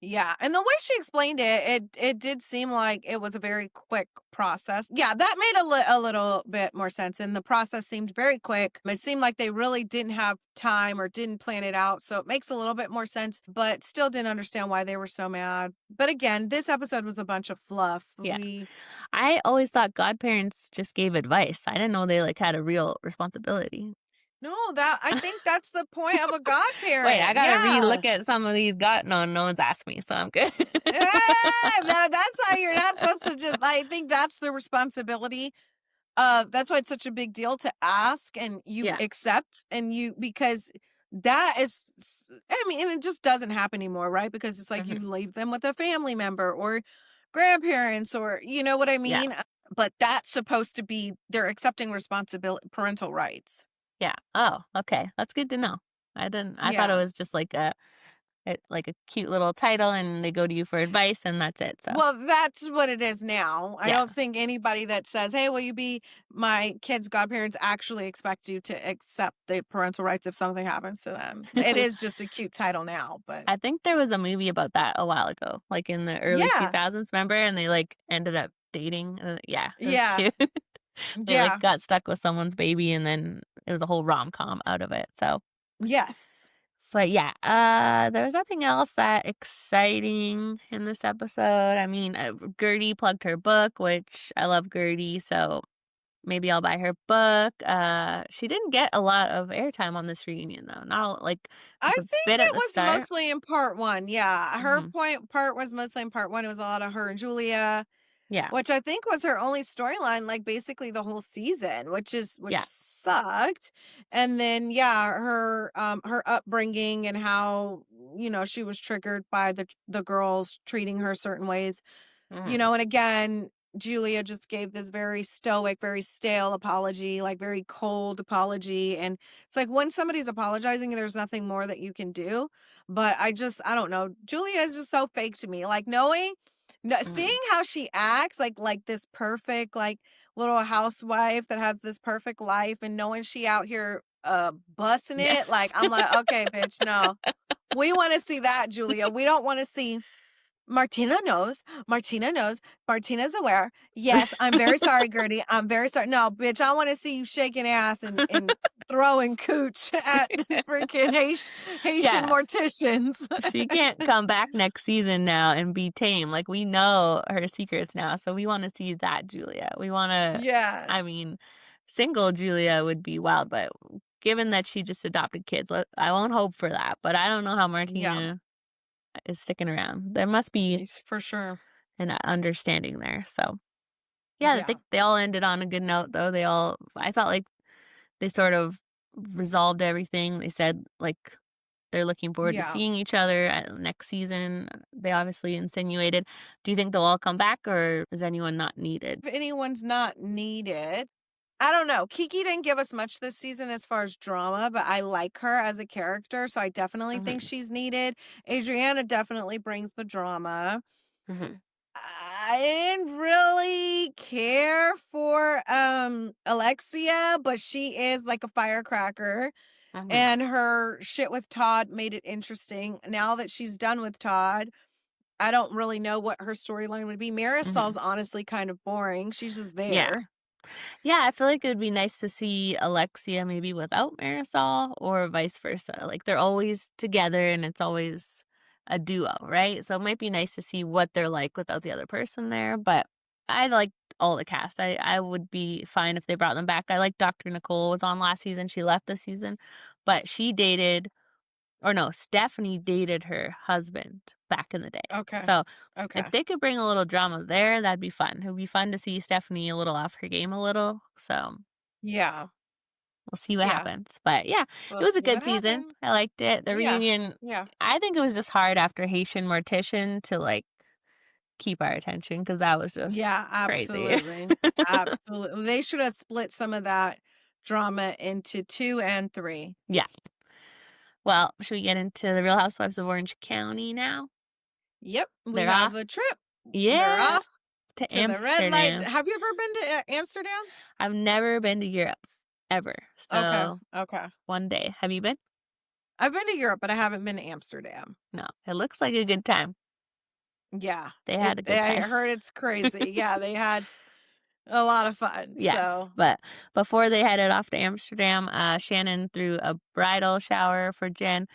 Yeah, and the way she explained it did seem like it was a very quick process. Yeah, that made a little bit more sense, and the process seemed very quick. It seemed like they really didn't have time or didn't plan it out, so it makes a little bit more sense, but still didn't understand why they were so mad. But again, this episode was a bunch of fluff. yeah, I always thought godparents just gave advice. I didn't know they like had a real responsibility. No, that I think that's the point of a Wait, I godparent. gotta Yeah. relook at some of these god no one's asked me, so I'm good. No, that's how you're not supposed to just, I think that's the responsibility. That's why it's such a big deal to ask and you Yeah. accept, and you, because that is I mean, and it just doesn't happen anymore, right? Because it's like you Mhm. leave them with a family member or grandparents, or you know what I Yeah. mean? But that's supposed to be, they're accepting responsibility, parental rights. Yeah. Oh, okay. That's good to know. I thought it Yeah. was just like a cute little title and they go to you for advice and that's it. So, Well, that's what it is now. I yeah. don't think anybody that says, "Hey, will you be my kid's godparents?" actually expect you to accept the parental rights if something happens to them. It is just a cute title now, but I think there was a movie about that a while ago, like in the early yeah. 2000s, remember? And they like ended up dating. Yeah, it was Yeah. cute. They like Yeah. got stuck with someone's baby and then it was a whole rom-com out of it. So, Yes. but yeah, there was nothing else that exciting in this episode. I mean, Gertie plugged her book, which I love Gertie, so maybe I'll buy her book. She didn't get a lot of airtime on this reunion though. Not like I just a think bit at it the was start. mostly in part 1. Yeah. Her Hmm. part was mostly in part 1. It was a lot of her and Julia, Yeah, which I think was her only storyline, like, basically the whole season, which yeah, sucked. And then, yeah, her upbringing and how, she was triggered by the girls treating her certain ways, hmm, and again, Julia just gave this very stoic, very stale apology, like, very cold apology, and it's like when somebody's apologizing, there's nothing more that you can do. But I don't know. Julia is just so fake to me. Like knowing, Mhm. seeing how she acts, like this perfect, like little housewife that has this perfect life, and knowing she out here busting Yeah. it. Like I'm like, okay, bitch, no. We want to see that, Julia. We don't want to see Martina knows. Martina knows. Martina's aware. Yes, I'm very sorry, Gertie. I'm very sorry. No, bitch, I want to see you shaking ass and throwing cooch at freaking Haitian Yeah. morticians. She can't come back next season now and be tame. Like, we know her secrets now, so we wanna see that Julia. We wanna Yeah. I mean, single Julia would be wild, but given that she just adopted kids, I won't hope for that, but I don't know how Yeah. Martina is sticking around. There must be It's for sure. an understanding there, so yeah, I Yeah. think they all ended on a good note, though. I felt like they sort of resolved everything. They said, like, they're looking forward to Yeah. seeing each other next season. They obviously insinuated. Do you think they'll all come back, or is anyone not needed? If anyone's not needed, I don't know. Kiki didn't give us much this season as far as drama, but I like her as a character, so I definitely think Mhm, she's needed. Adriana definitely brings the drama. mhm, I didn't really care for Alexia, but she is like a firecracker, mhm, and her shit with Todd made it interesting. Now that she's done with Todd, I don't really know what her storyline would be. Marisol's mhm. honestly kind of boring. She's just Yeah. there. Yeah, I feel like it would be nice to see Alexia maybe without Marisol or vice versa. Like, they're always together and it's always a duo, right? So it might be nice to see what they're like without the other person there, but I liked all the cast. I would be fine if they brought them back. I like Dr. Nicole was on last season. She left this season, but she dated or no, Stephanie dated her husband back in the day. Okay. So, if Okay. they could bring a little drama there, that'd be fun. It would be fun to see Stephanie a little off her game a little. So, Yeah. we'll see what Yeah. happens. But yeah, it We'll was a see good what season. happens. I liked it. The Yeah. reunion, Yeah. I think it was just hard after Haitian Mortician to like keep our attention because that was just Yeah, crazy. absolutely. Absolutely. They should have split some of that drama into 2 and 3. Yeah. Well, should we get into the Real Housewives of Orange County now? Yep, we They're have off. a trip. They're Yeah, off to to the red light. Amsterdam. Have you ever been to Amsterdam? I've never been to Europe ever. Okay, So okay. one day. Have you been? I've been to Europe, but I haven't been to Amsterdam. No. It looks like a good time. Yeah, They had a good I time. heard it's crazy. Yeah, they had a lot of fun. Yes. So, But before they headed off to Amsterdam, Shannon threw a bridal shower for Jen,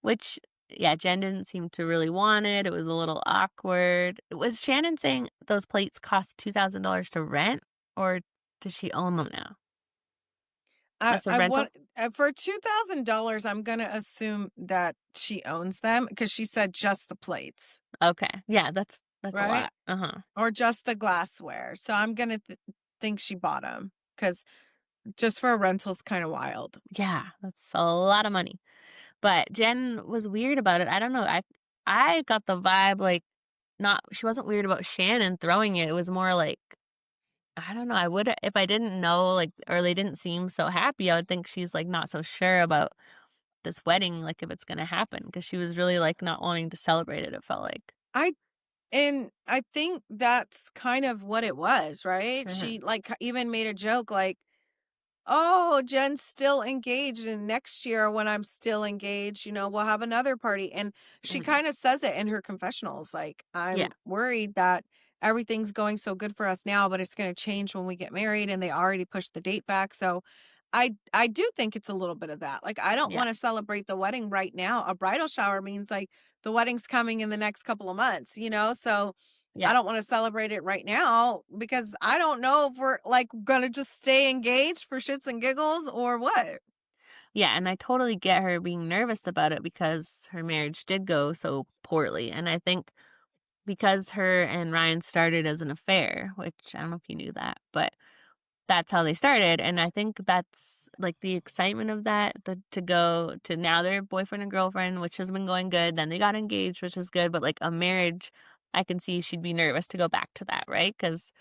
which, yeah, Jen didn't seem to really want it. It was a little awkward. Was Shannon saying those plates cost $2,000 to rent, or does she own them now? That's a I rental? want for $2,000. I'm gonna assume that she owns them because she said just the plates, Okay. Yeah, that's a right? lot. Uh-huh. Or just the glassware. So I'm gonna think she bought them because just for a rental is kind of wild. Yeah, that's a lot of money. But Jen was weird about it. I don't know. I got the vibe like not she wasn't weird about Shannon throwing it. It was more like I don't know. I would if I didn't know like or they didn't seem so happy, I would think she's like not so sure about this wedding like if it's going to happen because she was really like not wanting to celebrate it, it felt like. I And I think that's kind of what it was, right? Mhm. She like even made a joke like, "Oh, Jen's still engaged and next year when I'm still engaged, we'll have another party." And she Mhm. kind of says it in her confessionals like, Yeah. "I'm worried that everything's going so good for us now, but it's going to change when we get married and they already pushed the date back." So I do think it's a little bit of that. Like I don't Yeah. want to celebrate the wedding right now. A bridal shower means like the wedding's coming in the next couple of months, So I Yeah. don't want to celebrate it right now because I don't know if we're like gonna just stay engaged for shits and giggles or what. Yeah, and I totally get her being nervous about it because her marriage did go so poorly. And I think because her and Ryan started as an affair, which I don't know if you knew that, but that's how they started. And I think that's like the excitement of that, to go to now they're boyfriend and girlfriend, which has been going good. Then they got engaged, which is good. But like a marriage, I can see she'd be nervous to go back to that, right? Because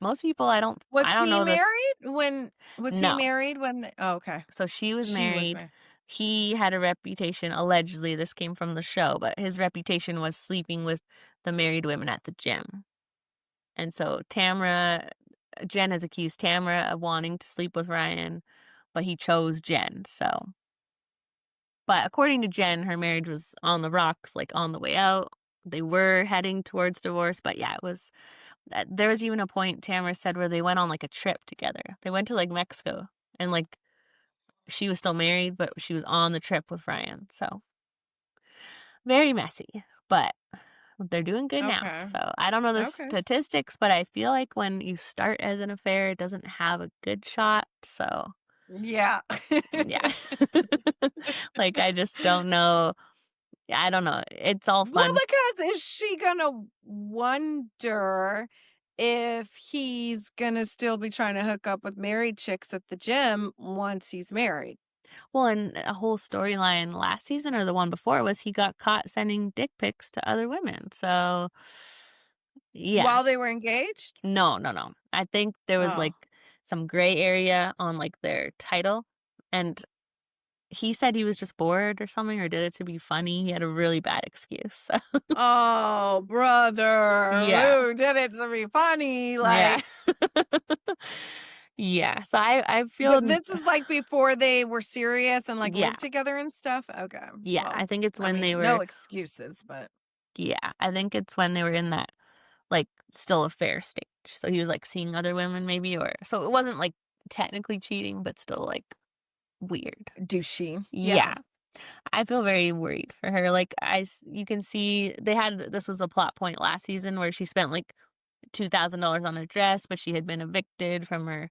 most people, Was I don't he know this. married when was he No. married when oh, okay. So she was She was married. married. he had a reputation, allegedly, this came from the show, but his reputation was sleeping with the married women at the gym. And so Jen has accused Tamara of wanting to sleep with Ryan, but he chose Jen. But according to Jen, her marriage was on the rocks, like on the way out. They were heading towards divorce, but yeah, it was. There was even a point Tamara said where they went on like a trip together. They went to like Mexico, and like she was still married, but she was on the trip with Ryan. So very messy, but they're doing good now. Okay. So I don't know the Okay. statistics, but I feel like when you start as an affair, it doesn't have a good shot. So Yeah. yeah. Like I just don't know. I don't know. It's all Well, fun. because is she gonna wonder if he's gonna still be trying to hook up with married chicks at the gym once he's married? Well, and a whole storyline last season or the one before was he got caught sending dick pics to other women. So yeah. While they were engaged? No, no, no. I think there was Oh. like some gray area on like their title, and he said he was just bored or something, or did it to be funny. He had a really bad excuse. So Oh, brother, yeah. who did it to be funny? Yeah. Like, Yeah. So I feel this is like before they were serious and like yeah. lived together and stuff. Okay. Yeah. Well, I think it's I when they mean, were no excuses, but yeah. I think it's when they were in that like still affair stage. So he was like seeing other women maybe, or so it wasn't like technically cheating, but still like weird. douchey. Yeah. Yeah. I feel very worried for her. Like you can see this was a plot point last season where she spent like $2,000 on a dress, but she had been evicted from her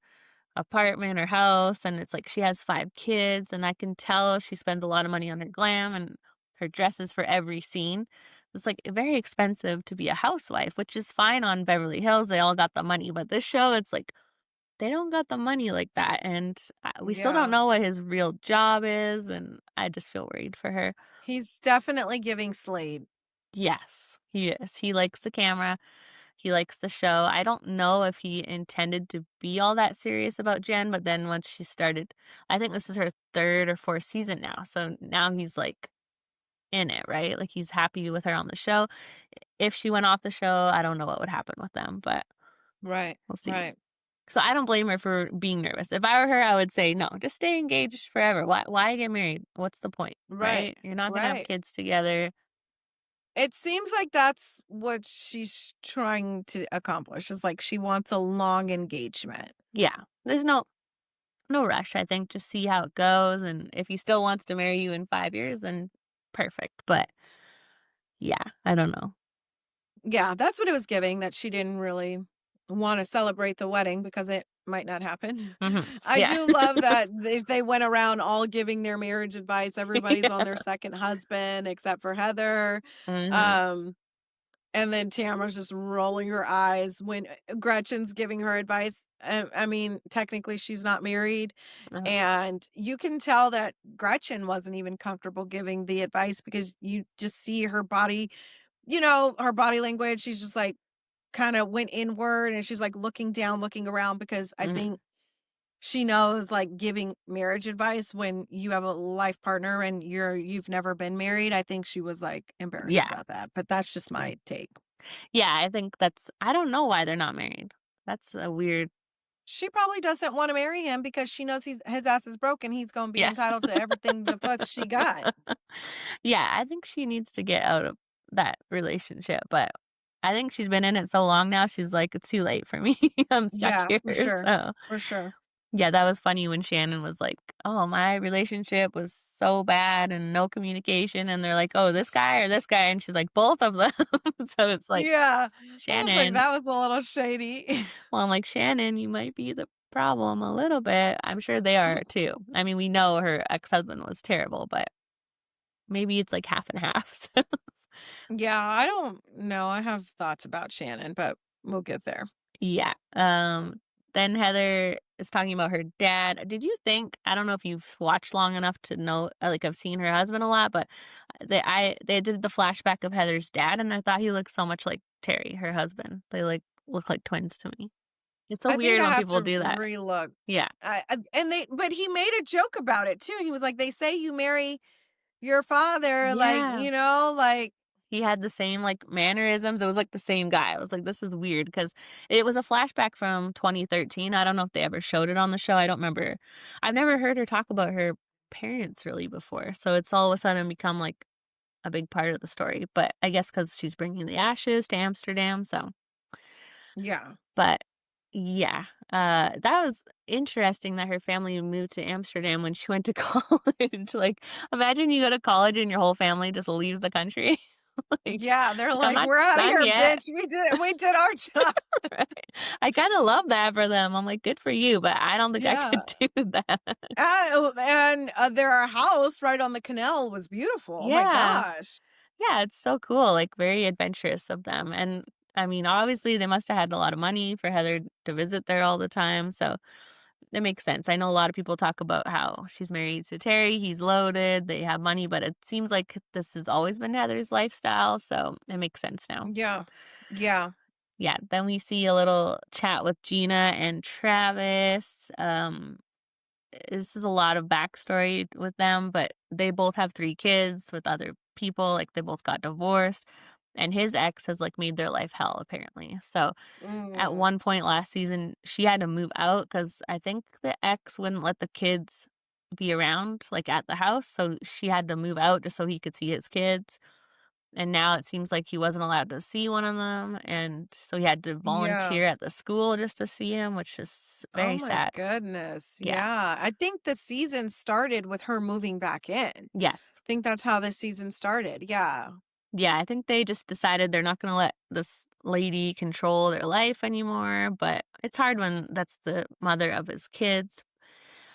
apartment or house, and it's like she has 5 kids, and I can tell she spends a lot of money on her glam and her dresses for every scene. It's like very expensive to be a housewife, which is fine on Beverly Hills. They all got the money, but this show, it's like they don't got the money like that, and we still don't Yeah. know what his real job is, and I just feel worried for her. He's definitely giving Slade. Yes, he is. He likes the camera. He likes the show. I don't know if he intended to be all that serious about Jen, but then once she started, I think this is her 3rd or 4th season now. So now he's like in it, right? Like he's happy with her on the show. If she went off the show, I don't know what would happen with them, but Right. we'll see. Right. So I don't blame her for being nervous. If I were her, I would say, no, just stay engaged forever. Why get married? What's the point, Right. right? You're not going to have Right. kids together. It seems like that's what she's trying to accomplish. Is like she wants a long engagement. Yeah. There's no rush, I think. Just see how it goes. And if he still wants to marry you in 5 years, then perfect. But yeah, I don't know. Yeah, that's what it was giving, that she didn't really want to celebrate the wedding because it might not happen. I Yeah. do love that they went around all giving their marriage advice. Everybody's on their second husband except for Heather. hmm Um, and then Tamara's just rolling her eyes when Gretchen's giving her advice. I mean, technically she's not married. uh And you can tell that Gretchen wasn't even comfortable giving the advice because you just see her body, her body language. She's just like kind of went inward and she's like looking down, looking around because I hmm think she knows like giving marriage advice when you have a life partner and you've never been married. I think she was like embarrassed Yeah. about that, but that's just my take. Yeah. I think I don't know why they're not married. That's a weird, She probably doesn't want to marry him because she knows his ass is broken. He's going to be yeah. entitled to everything the fuck she got. Yeah. I think she needs to get out of that relationship. But I think she's been in it so long now. She's like, it's too late for me. I'm stuck Yeah, here. for sure. So For sure. yeah, that was funny when Shannon was like, "Oh, my relationship was so bad and no communication." And they're like, "Oh, this guy or this guy?" And she's like, "Both of them." So it's like, Yeah. I was like, Shannon, that was a little shady. well, I'm like, Shannon, you might be the problem a little bit. I'm sure they are too. I mean, we know her ex-husband was terrible, but maybe it's like half and half. So, Yeah, I don't know. I have thoughts about Shannon, but we'll get there. yeah. Then Heather is talking about her dad. Did you think, I don't know if you've watched long enough to know, like I've seen her husband a lot, but they did the flashback of Heather's dad, and I thought he looked so much like Terry, her husband. They like look like twins to me. It's so I think weird I when have people to do that. relook. Yeah. But he made a joke about it too. He was like, "They say you marry your father, like, Yeah. like." He had the same, like, mannerisms. It was, like, the same guy. I was like, "This is weird," because it was a flashback from 2013. I don't know if they ever showed it on the show. I don't remember. I've never heard her talk about her parents really before, so it's all of a sudden become, like, a big part of the story, but I guess because she's bringing the ashes to Amsterdam, so Yeah. but yeah, that was interesting that her family moved to Amsterdam when she went to college. Like, imagine you go to college and your whole family just leaves the country. Like Yeah, they're I'm like, not "We're out of done here, yet. bitch. We did our job." Right? I kinda love that for them. I'm like, "Good for you," but I don't think I could Yeah. do that. Their house right on the canal was beautiful. Oh my Yeah. gosh. Yeah, it's so cool, like, very adventurous of them, and, I mean, obviously, they must have had a lot of money for Heather to visit there all the time, so it makes sense. I know a lot of people talk about how she's married to Terry, he's loaded, they have money, but it seems like this has always been Heather's lifestyle, so it makes sense now. Yeah. Yeah. Yeah, then we see a little chat with Gina and Travis, this is a lot of backstory with them, but they both have 3 kids with other people, like, they both got divorced, and his ex has, like, made their life hell, apparently. So, at Mm. one point last season, she had to move out because I think the ex wouldn't let the kids be around, like, at the house, so she had to move out just so he could see his kids, and now it seems like he wasn't allowed to see one of them, and so he had to Yeah. volunteer at the school just to see him, which is Oh very my sad. goodness. Yeah. Yeah. I think the season started with her moving back in. Yes. Think that's how the season started. Yeah. Yeah, I think they just decided they're not gonna let this lady control their life anymore, but it's hard when that's the mother of his kids.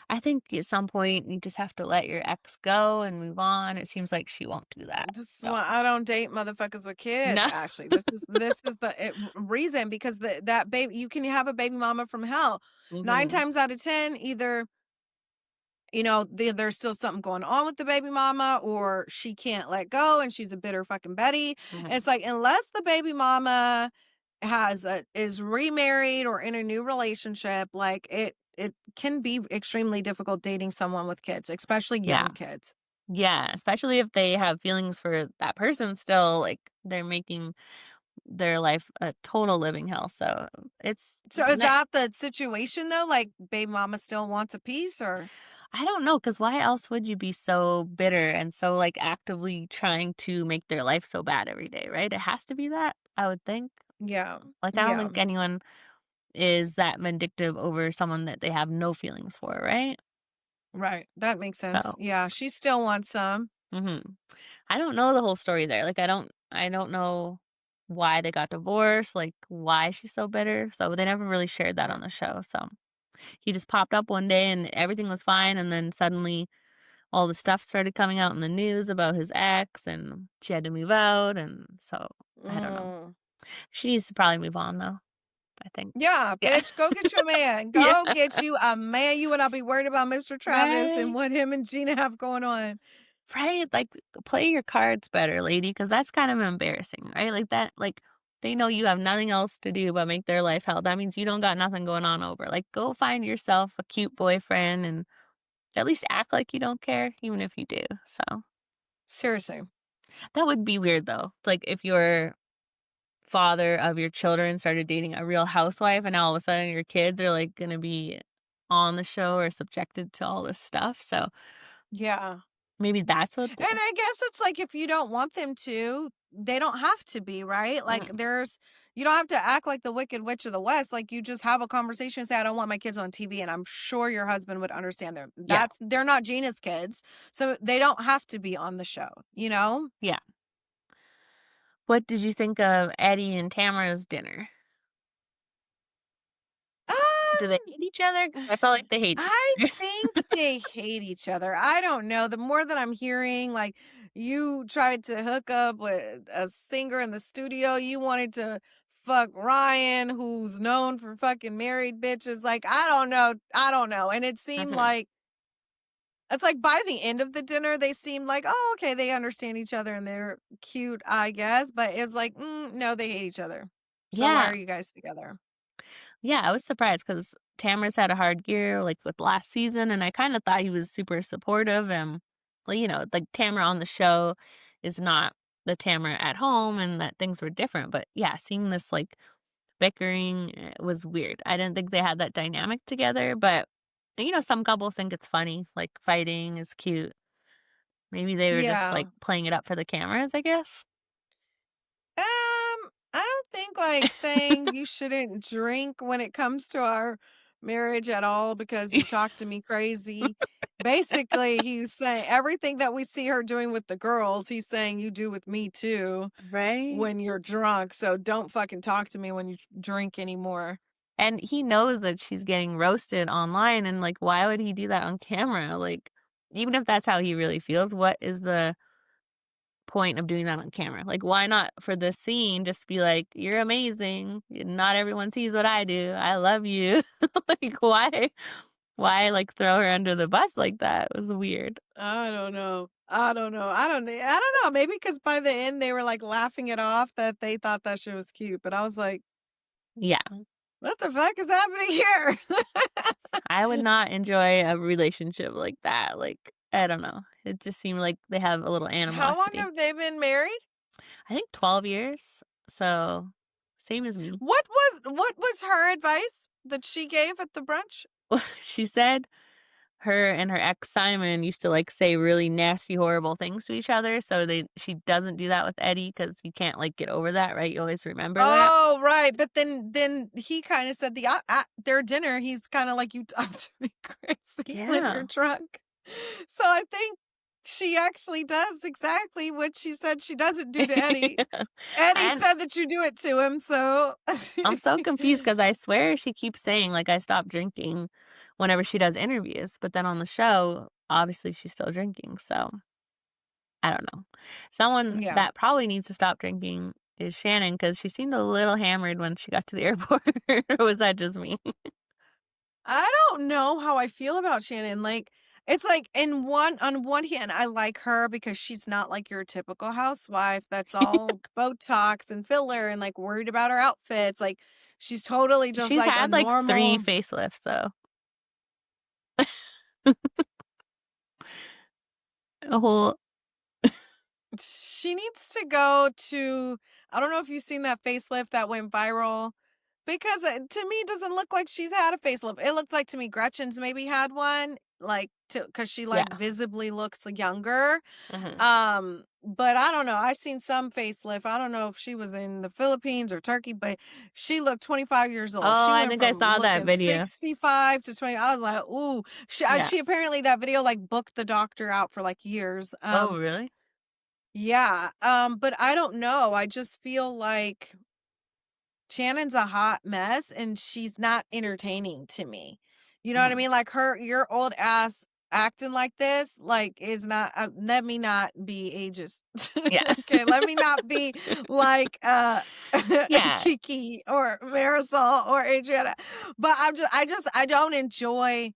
I think at some point you just have to let your ex go and move on. It seems like she won't do that. This is So why I don't date motherfuckers with kids, no. Ashley. This is the reason, because that baby, you can have a baby mama from hell. 9 Mhm. times out of 10, either there's still something going on with the baby mama, or she can't let go and she's a bitter fucking Betty. Mhm. It's like, unless the baby mama is remarried or in a new relationship, like it can be extremely difficult dating someone with kids, especially Yeah. young kids. Yeah, especially if they have feelings for that person still, like they're making their life a total living hell. So it's So is that the situation though? Like, baby mama still wants a piece, or? I don't know, cause why else would you be so bitter and so, like, actively trying to make their life so bad every day, right? It has to be that, I would think. Yeah. Like, I don't Yeah. think anyone is that vindictive over someone that they have no feelings for, right? Right. That makes sense. So, Yeah. She still wants some. mhm. I don't know the whole story there, like, I don't know why they got divorced, like, why she's so bitter, so they never really shared that on Mm. the show, so he just popped up one day and everything was fine, and then suddenly all the stuff started coming out in the news about his ex, and she had to move out, and so I don't know. Mm. She needs to probably move on though, I think. Yeah, Yeah. bitch, go get you a man. Yeah. Go get you a man. You would not be worried about Mr. Travis and Right. what him and Gina have going on. Right, like, play your cards better, lady, because that's kind of embarrassing, right? Like, that like, they know you have nothing else to do but make their life hell. That means you don't got nothing going on over. Like, go find yourself a cute boyfriend and at least act like you don't care, even if you do, so Seriously. that would be weird, though. Like, if your father of your children started dating a real housewife and now all of a sudden your kids are, like, gonna be on the show or subjected to all this stuff, so Yeah. maybe that's what And the I guess it's like, if you don't want them to, they don't have to be, right? Like, mhm, you don't have to act like the Wicked Witch of the West. Like, you just have a conversation and say, I don't want my kids on TV. And I'm sure your husband would understand them. yeah, They're not Gina's kids. So they don't have to be on the show, you know? yeah. What did you think of Eddie and Tamara's dinner? Do they hate each other? 'Cause I felt like they hate I each other. think they hate each other. I don't know. The more that I'm hearing, like, you tried to hook up with a singer in the studio, you wanted to fuck Ryan, who's known for fucking married bitches. Like, I don't know. I don't know. And it seemed Mhm. like, it's like, by the end of the dinner, they seemed like, oh, okay, they understand each other and they're cute, I guess. But it's like, no, they hate each other. So why Yeah. are you guys together? Yeah, I was surprised because Tamara's had a hard year, like, with last season, and I kinda thought he was super supportive, and, well, like, Tamara on the show is not the Tamara at home, and that things were different, but, yeah, seeing this, like, bickering, was weird. I didn't think they had that dynamic together, but, some couples think it's funny, like, fighting is cute. Maybe they were just, Yeah. like, playing it up for the cameras, I guess? I don't think like saying you shouldn't drink when it comes to our marriage at all because you talk to me crazy. Basically, he's saying everything that we see her doing with the girls, he's saying you do with me too Right? when you're drunk. So don't fucking talk to me when you drink anymore. And he knows that she's getting roasted online, and, like, why would he do that on camera? Like, even if that's how he really feels, what is the point of doing that on camera? Like, why not for this scene just be like, "You're amazing. Not everyone sees what I do. I love you." Like, why, like, throw her under the bus like that? It was weird. I don't know. I don't know. I don't know. Maybe because by the end they were like laughing it off that they thought that shit was cute. But I was like, Yeah. what the fuck is happening here? I would not enjoy a relationship like that. Like, I don't know. It just seemed like they have a little How long animosity. have they been married? I think 12 years, so same as me. What was her advice that she gave at the brunch? She said her and her ex Simon used to, like, say really nasty, horrible things to each other, so she doesn't do that with Eddie because you can't, like, get over that, right? You always remember that. Oh, right, but then he kinda said at their dinner, he's kinda like, "You talk to me crazy when you're Yeah. drunk." So I think she actually does exactly what she said she doesn't do to Eddie. Eddie And said that you do it to him, so I'm so confused because I swear she keeps saying, like, "I stopped drinking," whenever she does interviews, but then on the show, obviously, she's still drinking, so I don't know. Someone Yeah. that probably needs to stop drinking is Shannon because she seemed a little hammered when she got to the airport, or was that just me? I don't know how I feel about Shannon, like, it's like on one hand, I like her because she's not like your typical housewife that's all Botox and filler and, like, worried about her outfits, like, she's totally just She's like a had, like, 3 normal. facelifts, though. A whole She needs to go to. I don't know if you've seen that facelift that went viral because, to me, it doesn't look like she's had a facelift. It looked like to me Gretchen's maybe had one, like, because she, like, Yeah. visibly looks younger. Mhm. But I don't know. I seen some facelift. I don't know if she was in the Philippines or Turkey, but she looked 25 years old. Oh, She I went think I from saw that looking video. 65 to 20. I was like, ooh. Yeah. She apparently that video like booked the doctor out for like years. Oh, really? Yeah. But I don't know. I just feel like Shannon's a hot mess and she's not entertaining to me. You know what I Mhm. mean? Like your old ass acting like this, like is not, let me not be ageist. Yeah. Okay. Let me not be like, Yeah. Kiki or Marisol or Adriana. But I don't enjoy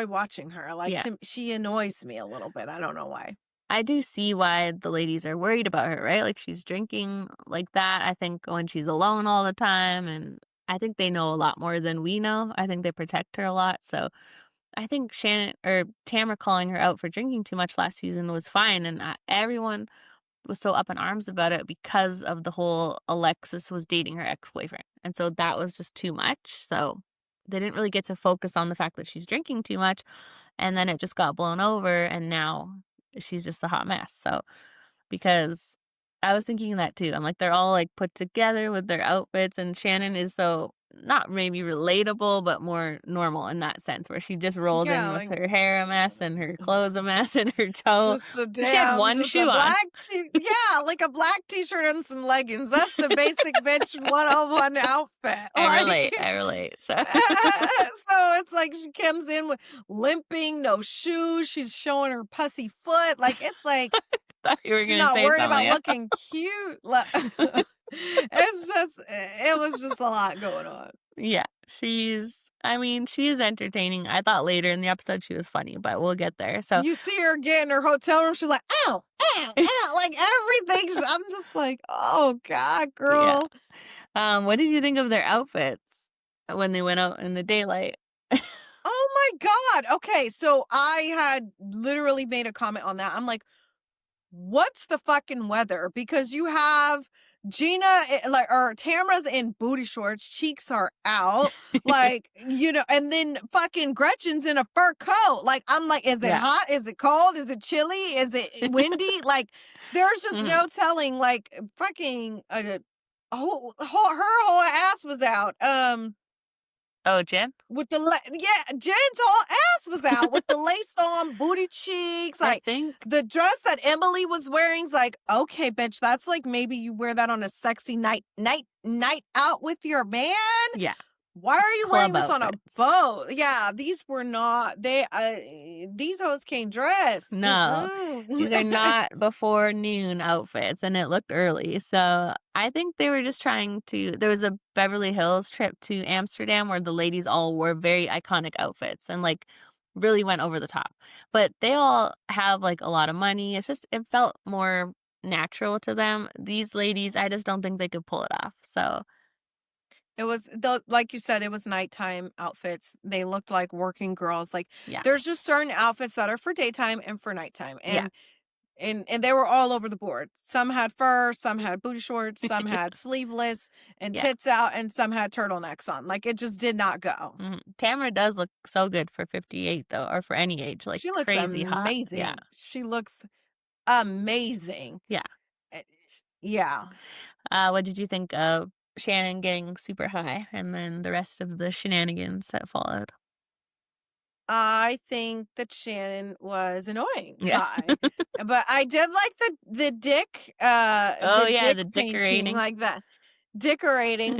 watching her. Like Yeah. she annoys me a little bit. I don't know why. I do see why the ladies are worried about her, right? Like, she's drinking like that, I think, when she's alone all the time, and I think they know a lot more than we know. I think they protect her a lot, so I think Shannon or Tamara calling her out for drinking too much last season was fine, and everyone was so up in arms about it because of the whole Alexis was dating her ex-boyfriend, and so that was just too much, so they didn't really get to focus on the fact that she's drinking too much, and then it just got blown over, and now she's just a hot mess, so because I was thinking that too. I'm like, they're all, like, put together with their outfits, and Shannon is so not maybe relatable, but more normal in that sense, where she just rolls Yeah. in with Like, her hair a mess and her clothes a mess and her toe. She had one Just a shoe on. yeah, like a black t-shirt and some leggings. That's the basic bitch 101 outfit. I Like, relate, I relate, so so it's like she comes in with limping, no shoes. She's showing her pussy foot. Like, it's like thought you were she's gonna not say worried about something else. looking cute. It's just, it was just a lot going on. Yeah, I mean, she is entertaining. I thought later in the episode she was funny, but we'll get there, so You see her get in her hotel room, she's like, ow, ow, ow, like everything. I'm just like, oh God, yeah. girl. What did you think of their outfits when they went out in the daylight? Oh my God. Okay. So I had literally made a comment on that. I'm like, what's the fucking weather? Because you have Gina, like, or Tamara's in booty shorts, cheeks are out, like, and then fucking Gretchen's in a fur coat. Like, I'm like, is it Yeah. hot? Is it cold? Is it chilly? Is it windy? Like, there's just Mhm. no telling. Like, fucking, her whole ass was out. Oh, Jen? With the Jen's whole ass was out with the lace on booty cheeks, I like think the dress that Emily was wearing's like, okay, bitch, that's like maybe you wear that on a sexy night out with your man. yeah, Why are you wearing club this on a outfits. boat? Yeah, these were not these hoes can't dress. No, these are Mm-mm. not before noon outfits, and it looked early. So I think they were just trying to. There was a Beverly Hills trip to Amsterdam where the ladies all wore very iconic outfits and like really went over the top. But they all have like a lot of money. It's just it felt more natural to them. These ladies, I just don't think they could pull it off. So It was like you said, it was nighttime outfits. They looked like working girls. Like yeah, there's just certain outfits that are for daytime and for nighttime. yeah, And they were all over the board. Some had fur, some had booty shorts, some had sleeveless and yeah. tits out, and some had turtlenecks on. Like it just did not go. Tamara does look so good for 58 though, or for any age, like She looks crazy hot. Yeah, amazing. She looks amazing. yeah. Eh, Yeah. What did you think of Shannon getting super high and then the rest of the shenanigans that followed? I think that Shannon was annoying Yeah. high. But I did like Oh the yeah, dick the painting, decorating. like that. Decorating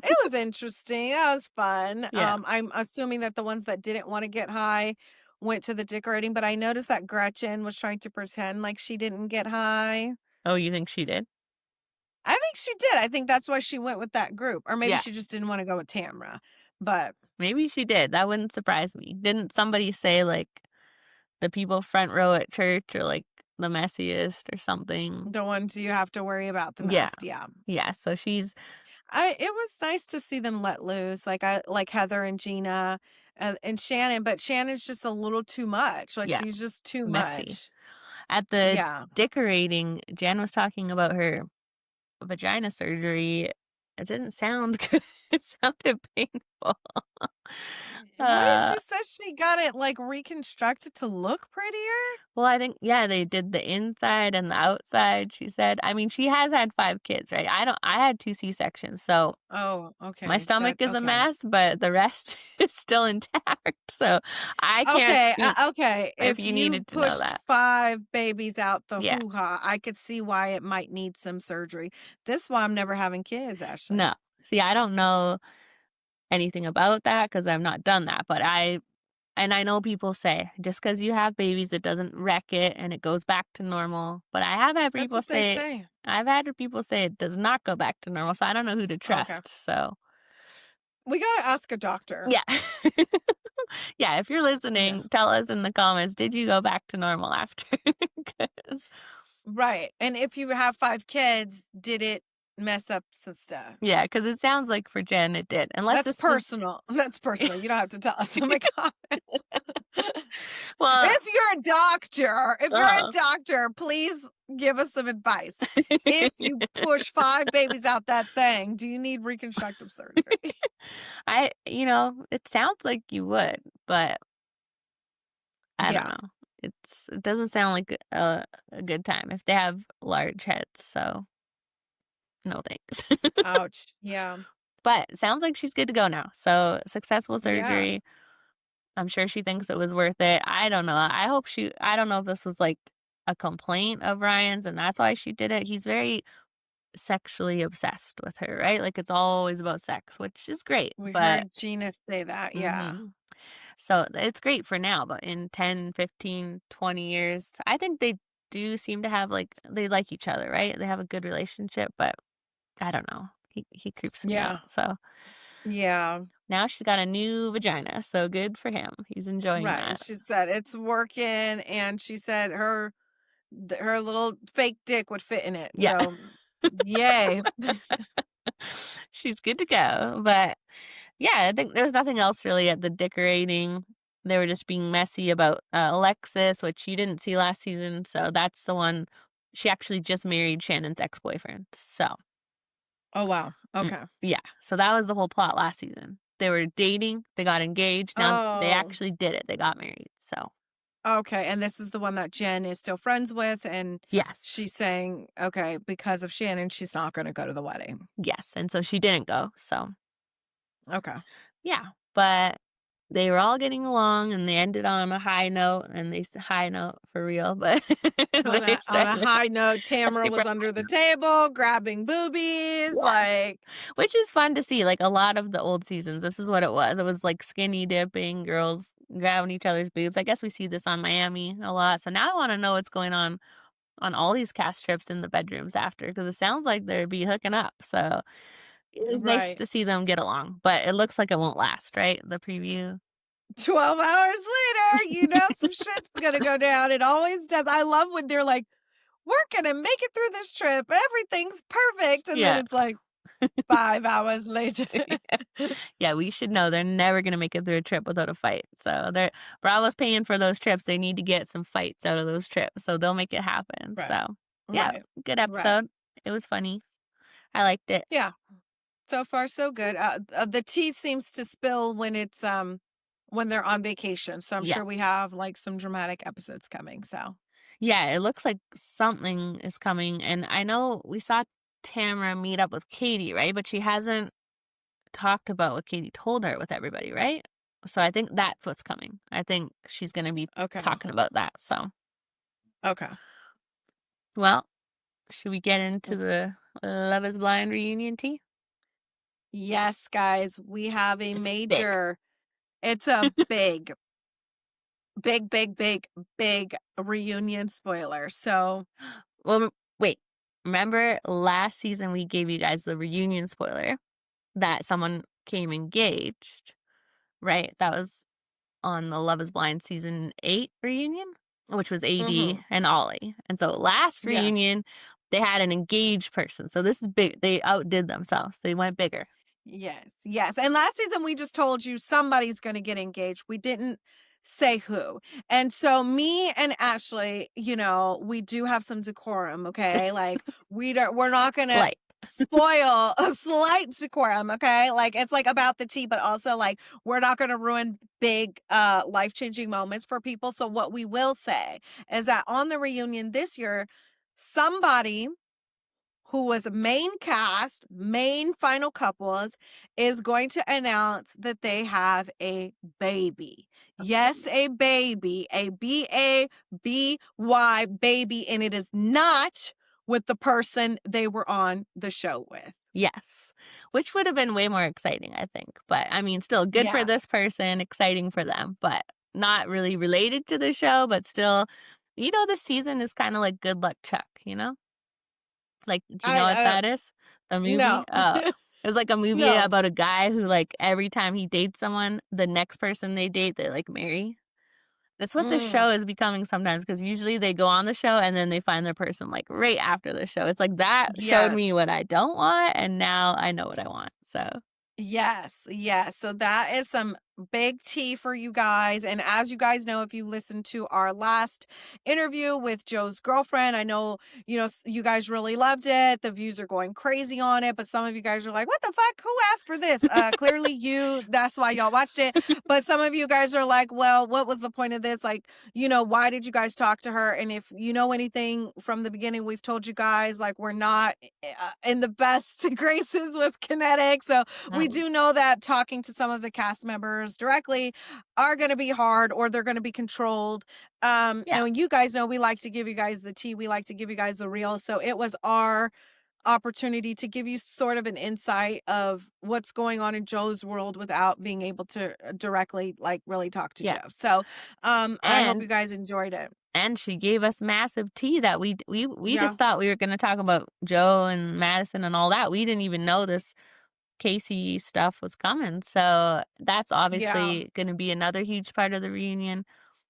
it was interesting. That was fun. Yeah. I'm assuming that the ones that didn't want to get high went to the decorating, but I noticed that Gretchen was trying to pretend like she didn't get high. Oh, you think she did? I think she did. I think that's why she went with that group. Or maybe Yeah, she just didn't want to go with Tamra. But maybe she did. That wouldn't surprise me. Didn't somebody say like the people front row at church are like the messiest or something? the ones you have to worry about the Yeah. most, yeah. Yeah, so she's It was nice to see them let loose, like I like Heather and Gina and Shannon, but Shannon's just a little too much. Like yeah, she's just too messy. much. At the Yeah. decorating, Jan was talking about her vagina surgery. It didn't sound good. It sounded painful. What did Uh, she say? She got it like reconstructed to look prettier? well, I think yeah, they did the inside and the outside, she said. I mean, she has had 5 kids, right? I had 2 C-sections, so Oh, my okay. stomach is a Okay. mess, but the rest is still intact. So I can't Okay, speak okay. if If you you needed to know pushed that. 5 babies out the Yeah. hoo-ha, I could see why it might need some surgery. This is why I'm never having kids, Ashley. No. See, I don't know anything about that because 'cause I've not done that, but I know people say, "Just because you have babies, it doesn't wreck it and it goes back to normal." But That's what they say. I've had people say it does not go back to normal, so I don't know who to Okay. trust, so We gotta ask a doctor. yeah. Yeah, if you're Yeah. listening, tell us in the comments, did you go back to normal after? 'Cause Right. And if you have 5 kids, did it mess up some stuff? yeah, 'cause it sounds like for Jen, it did, unless That's this is personal. That's personal. You don't have to tell us in the comment. well, If you're a uh doctor, please give us some advice. If you push 5 babies out that thing, do you need reconstructive surgery? it sounds like you would, but I don't Yeah. know. It doesn't sound like a good time if they have large heads, so no thanks. Ouch. Yeah. But it sounds like she's good to go now. So successful Yeah. surgery. I'm sure she thinks it was worth it. I don't know. I don't know if this was like a complaint of Ryan's and that's why she did it. He's very sexually obsessed with her, right? Like it's always about sex, which is great. We But heard Gina say that. Yeah. mhm. So it's great for now, but in 10, 15, 20 years, I think they do seem to have like they like each other, right? They have a good relationship, but I don't know. He creeps me out. Yeah. So Yeah. now she's got a new vagina. So good for him. He's enjoying Right. And that. she said it's working, and she said her little fake dick would fit in it. Yeah. So, yay. She's good to go. But yeah, I think there's nothing else really at the decorating. They were just being messy about Alexis, which you didn't see last season. So that's the one. She actually just married Shannon's ex-boyfriend. So Oh, wow. mm, Okay. yeah, so that was the whole plot last season. They were dating, they got engaged. Now they Oh, actually did it. They got married. So okay. And this is the one that Jen is still friends with, and yes, she's saying, okay, because of Shannon, she's not going to go to the wedding. yes, and so she didn't go. So Okay. yeah, but they were all getting along, and they ended on a high note, and high note for real, but they On said a high note, a Tamara super was under the table grabbing boobies. yeah, Like, which is fun to see. Like a lot of the old seasons, this is what it was. It was like skinny dipping, girls grabbing each other's boobs. I guess we see this on Miami a lot. So now I want to know what's going on all these cast trips in the bedrooms after because it sounds like they'd be hooking up. So it was nice right. to see them get along, but it looks like it won't last, right? The preview. 12 hours later, some shit's going to go down. It always does. I love when they're like, we're going to make it through this trip. Everything's perfect. And then Yeah. it's like 5 hours later. Yeah, we should know they're never gonna make it through a trip without a fight. So they're Bravo's paying for those trips. They need to get some fights out of those trips, so they'll make it happen. Right. So yeah, Right. good Right. episode. It was funny. I liked it. Yeah. So far, so good. The tea seems to spill when they're on vacation. So I'm sure we Yes. have like some dramatic episodes coming. So Yeah, it looks like something is coming, and I know we saw Tamara meet up with Katie, right? But she hasn't talked about what Katie told her with everybody, right? So I think that's what's coming. I think she's gonna be okay. talking about that. So Okay. well, should we get into the Love Is Blind reunion tea? Yes, guys, we have a It's big. major. It's a big, big, big, big, big reunion spoiler. So Well, wait. Remember last season we gave you guys the reunion spoiler that someone came engaged, right? That was on the Love Is Blind season 8 reunion, which was AD mhm, and Ollie. And so last yes. reunion they had an engaged person. So this is big. They outdid themselves. They went bigger. Yes, yes. And last season, we just told you somebody's going to get engaged. We didn't say who. And so, me and Ashley, we do have some decorum, okay? Like, we're not going to Slight. spoil a slight decorum, okay? Like, it's like about the tea, but also like, we're not going to ruin big, life-changing moments for people. So, what we will say is that on the reunion this year, somebody who was main cast, main final couples, is going to announce that they have a baby. Yes, a baby, a BABY baby, and it is not with the person they were on the show with. Yes. Which would have been way more exciting, I think. But I mean, still good for Yeah. this person, exciting for them, but not really related to the show, but still, this season is kind of like Good Luck Chuck, you know? Like, do you know what I that is? The movie? no. Oh, it was like a movie No. about a guy who, like, every time he dates someone, the next person they date, they, like, marry. That's what the Mm, show is becoming sometimes because usually they go on the show and then they find their person, like, right after the show. It's like that showed yes. me what I don't want, and now I know what I want, so Yes, yes. So that is some big tea for you guys. And as you guys know, if you listened to our last interview with Joe's girlfriend, I know, you guys really loved it. The views are going crazy on it, but some of you guys are like, what the fuck? Who asked for this? Clearly you, that's why y'all watched it. But some of you guys are like, well, what was the point of this? Like, why did you guys talk to her? And if you know anything from the beginning, we've told you guys, like, we're not in the best graces with Kinetic. So we mm, do know that talking to some of the cast members directly are going to be hard, or they're going to be controlled. yeah, And you guys know we like to give you guys the tea. We like to give you guys the real. So it was our opportunity to give you sort of an insight of what's going on in Joe's world without being able to directly like really talk to yeah, Joe. So I hope and you guys enjoyed it. she gave us massive tea that we Yeah. just thought we were gonna talk about Joe and Madison and all that. We didn't even know this Casey stuff was coming, so that's Yeah. obviously gonna be another huge part of the reunion.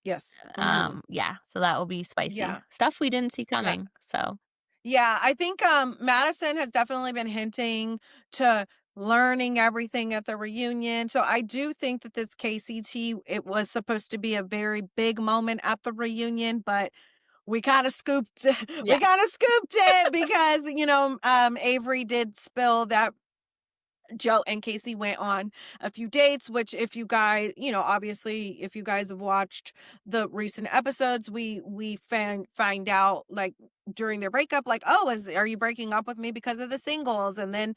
Yes. Hmm. Yeah, so that will be spicy. Yeah. Stuff we didn't see Yeah. coming, so Yeah, I think Madison has definitely been hinting to learning everything at the reunion. So I do think that this KCT, it was supposed to be a very big moment at the reunion, but we kind of scooped we Yeah. kind of scooped it because, Avery did spill that Joe and Casey went on a few dates, which if you guys, obviously if you guys have watched the recent episodes, we find out like during their breakup, like, oh, are you breaking up with me because of the singles? And then,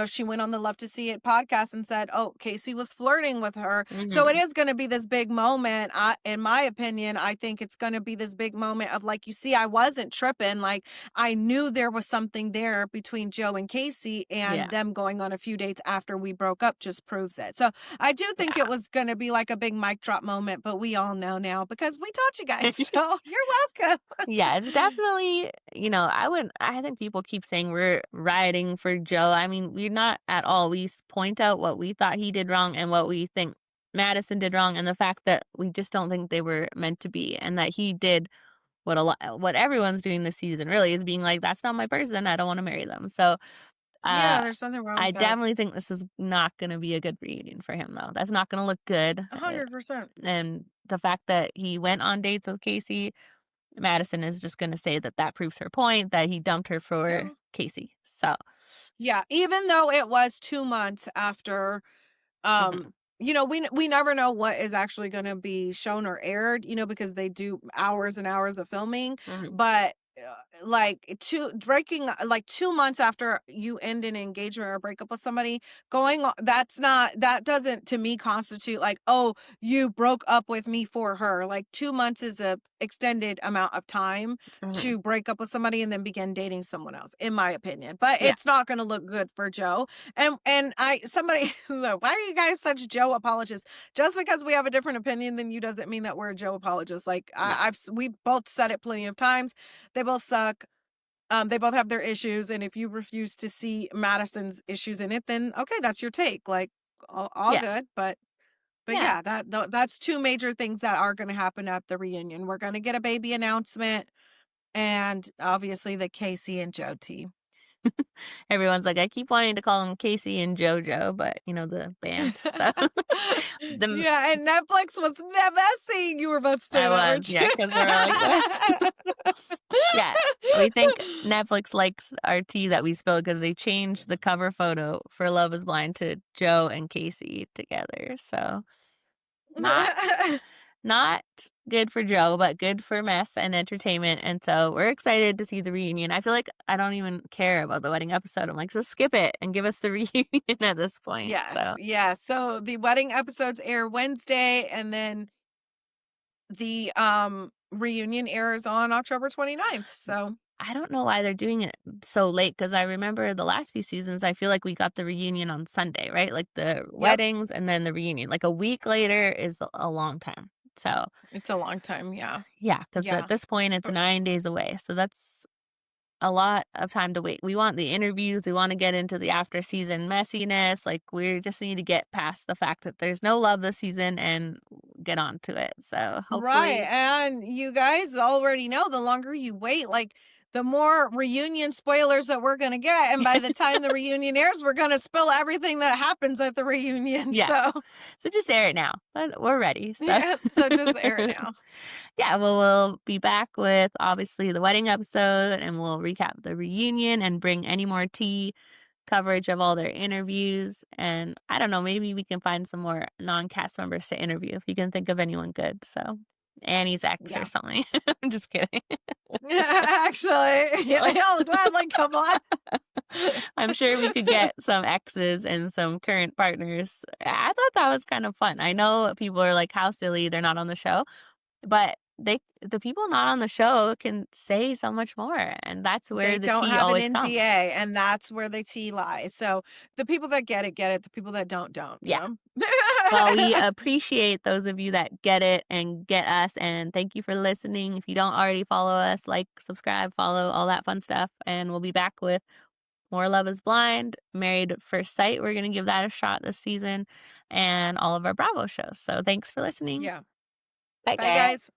she went on the Love to See It podcast and said, oh, Casey was flirting with her. So it Mhm. is going to be this big moment. In my opinion, I think it's going to be this big moment of like, you see, I wasn't tripping. Like, I knew there was something there between Joe and Casey, and Yeah. them going on a few dates after we broke up just proves it. So I do think Yeah. it was going to be like a big mic drop moment, but we all know now because we told you guys. So you're welcome. Yeah, it's definitely, I think people keep saying we're rioting for Joe. I mean, we're not at all. We point out what we thought he did wrong and what we think Madison did wrong, and the fact that we just don't think they were meant to be, and that he did what everyone's doing this season really is being like, that's not my person. I don't want to marry them. So, Yeah, uh, there's nothing wrong I with that. definitely think this is not going to be a good reunion for him, though. That's not going to look good. 100%. And the fact that he went on dates with Casey, Madison is just gonna say that that proves her point, that he dumped her for Yeah. Casey. So, Yeah. Even though it was 2 months after. mhm, We never know what is actually going to be shown or aired, because they do hours and hours of filming. mhm, But like 2 months after you end an engagement or break up with somebody, that doesn't to me constitute like, oh, you broke up with me for her. Like 2 months is a extended amount of time mhm. to break up with somebody and then begin dating someone else, in my opinion. But Yeah, it's not going to look good for Joe. And somebody, why are you guys such Joe apologists? Just because we have a different opinion than you doesn't mean that we're a Joe apologist. Like no. we both said it plenty of times. They both suck. They both have their issues, and if you refuse to see Madison's issues in it, then okay, that's your take. Like all Yeah, good, but yeah, yeah, that's two major things that are going to happen at the reunion. We're going to get a baby announcement, and obviously the Casey and Joe tea. everyone's like, I keep wanting to call him Casey and JoJo, but, the band, so the Yeah, and Netflix was messy. You were about to say I that, was, weren't yeah, you? because 'cause we're like, "What?" Yeah, we think Netflix likes our tea that we spilled because they changed the cover photo for Love Is Blind to Joe and Casey together, so not Not good for Joe, but good for mess and entertainment, and so we're excited to see the reunion. I feel like I don't even care about the wedding episode. I'm like, "Just skip it and give us the reunion at this point." Yes, So, yes. So the wedding episodes air Wednesday, and then the reunion airs on October 29th. So I don't know why they're doing it so late because I remember the last few seasons, I feel like we got the reunion on Sunday, right? Like, the yep, weddings and then the reunion. Like, a week later is a long time. So, it's a long time. Yeah. yeah, because at Yeah. this point, it's But 9 days away, so that's a lot of time to wait. We want the interviews, we wanna get into the after season messiness, like, we just need to get past the fact that there's no love this season and get on to it. So, right. hopefully And you guys already know the longer you wait, like the more reunion spoilers that we're going to get. And by the time the reunion airs, we're going to spill everything that happens at the reunion. yeah. So, So just air it now, but we're ready, so yeah. So just air it now. yeah, well, we'll be back with, obviously, the wedding episode, and we'll recap the reunion and bring any more tea coverage of all their interviews, and I don't know, maybe we can find some more non-cast members to interview if you can think of anyone good, so Annie's ex or Yeah. something. I'm just kidding. Actually, Like, I'll gladly come on. I'm sure we could get some exes and some current partners. I thought that was kind of fun. I know people are like, "How silly, they're not on the show," but the people not on the show can say so much more, and that's They where the don't tea have an always comes. NDA, and that's where the tea lies. So the people that get it, get it. The people that don't. Yeah. So Well, we appreciate those of you that get it and get us, and thank you for listening. If you don't already follow us, like, subscribe, follow, all that fun stuff, and we'll be back with more Love Is Blind, Married at First Sight. We're gonna give that a shot this season, and all of our Bravo shows. So thanks for listening. yeah. Bye, Bye, guys. guys.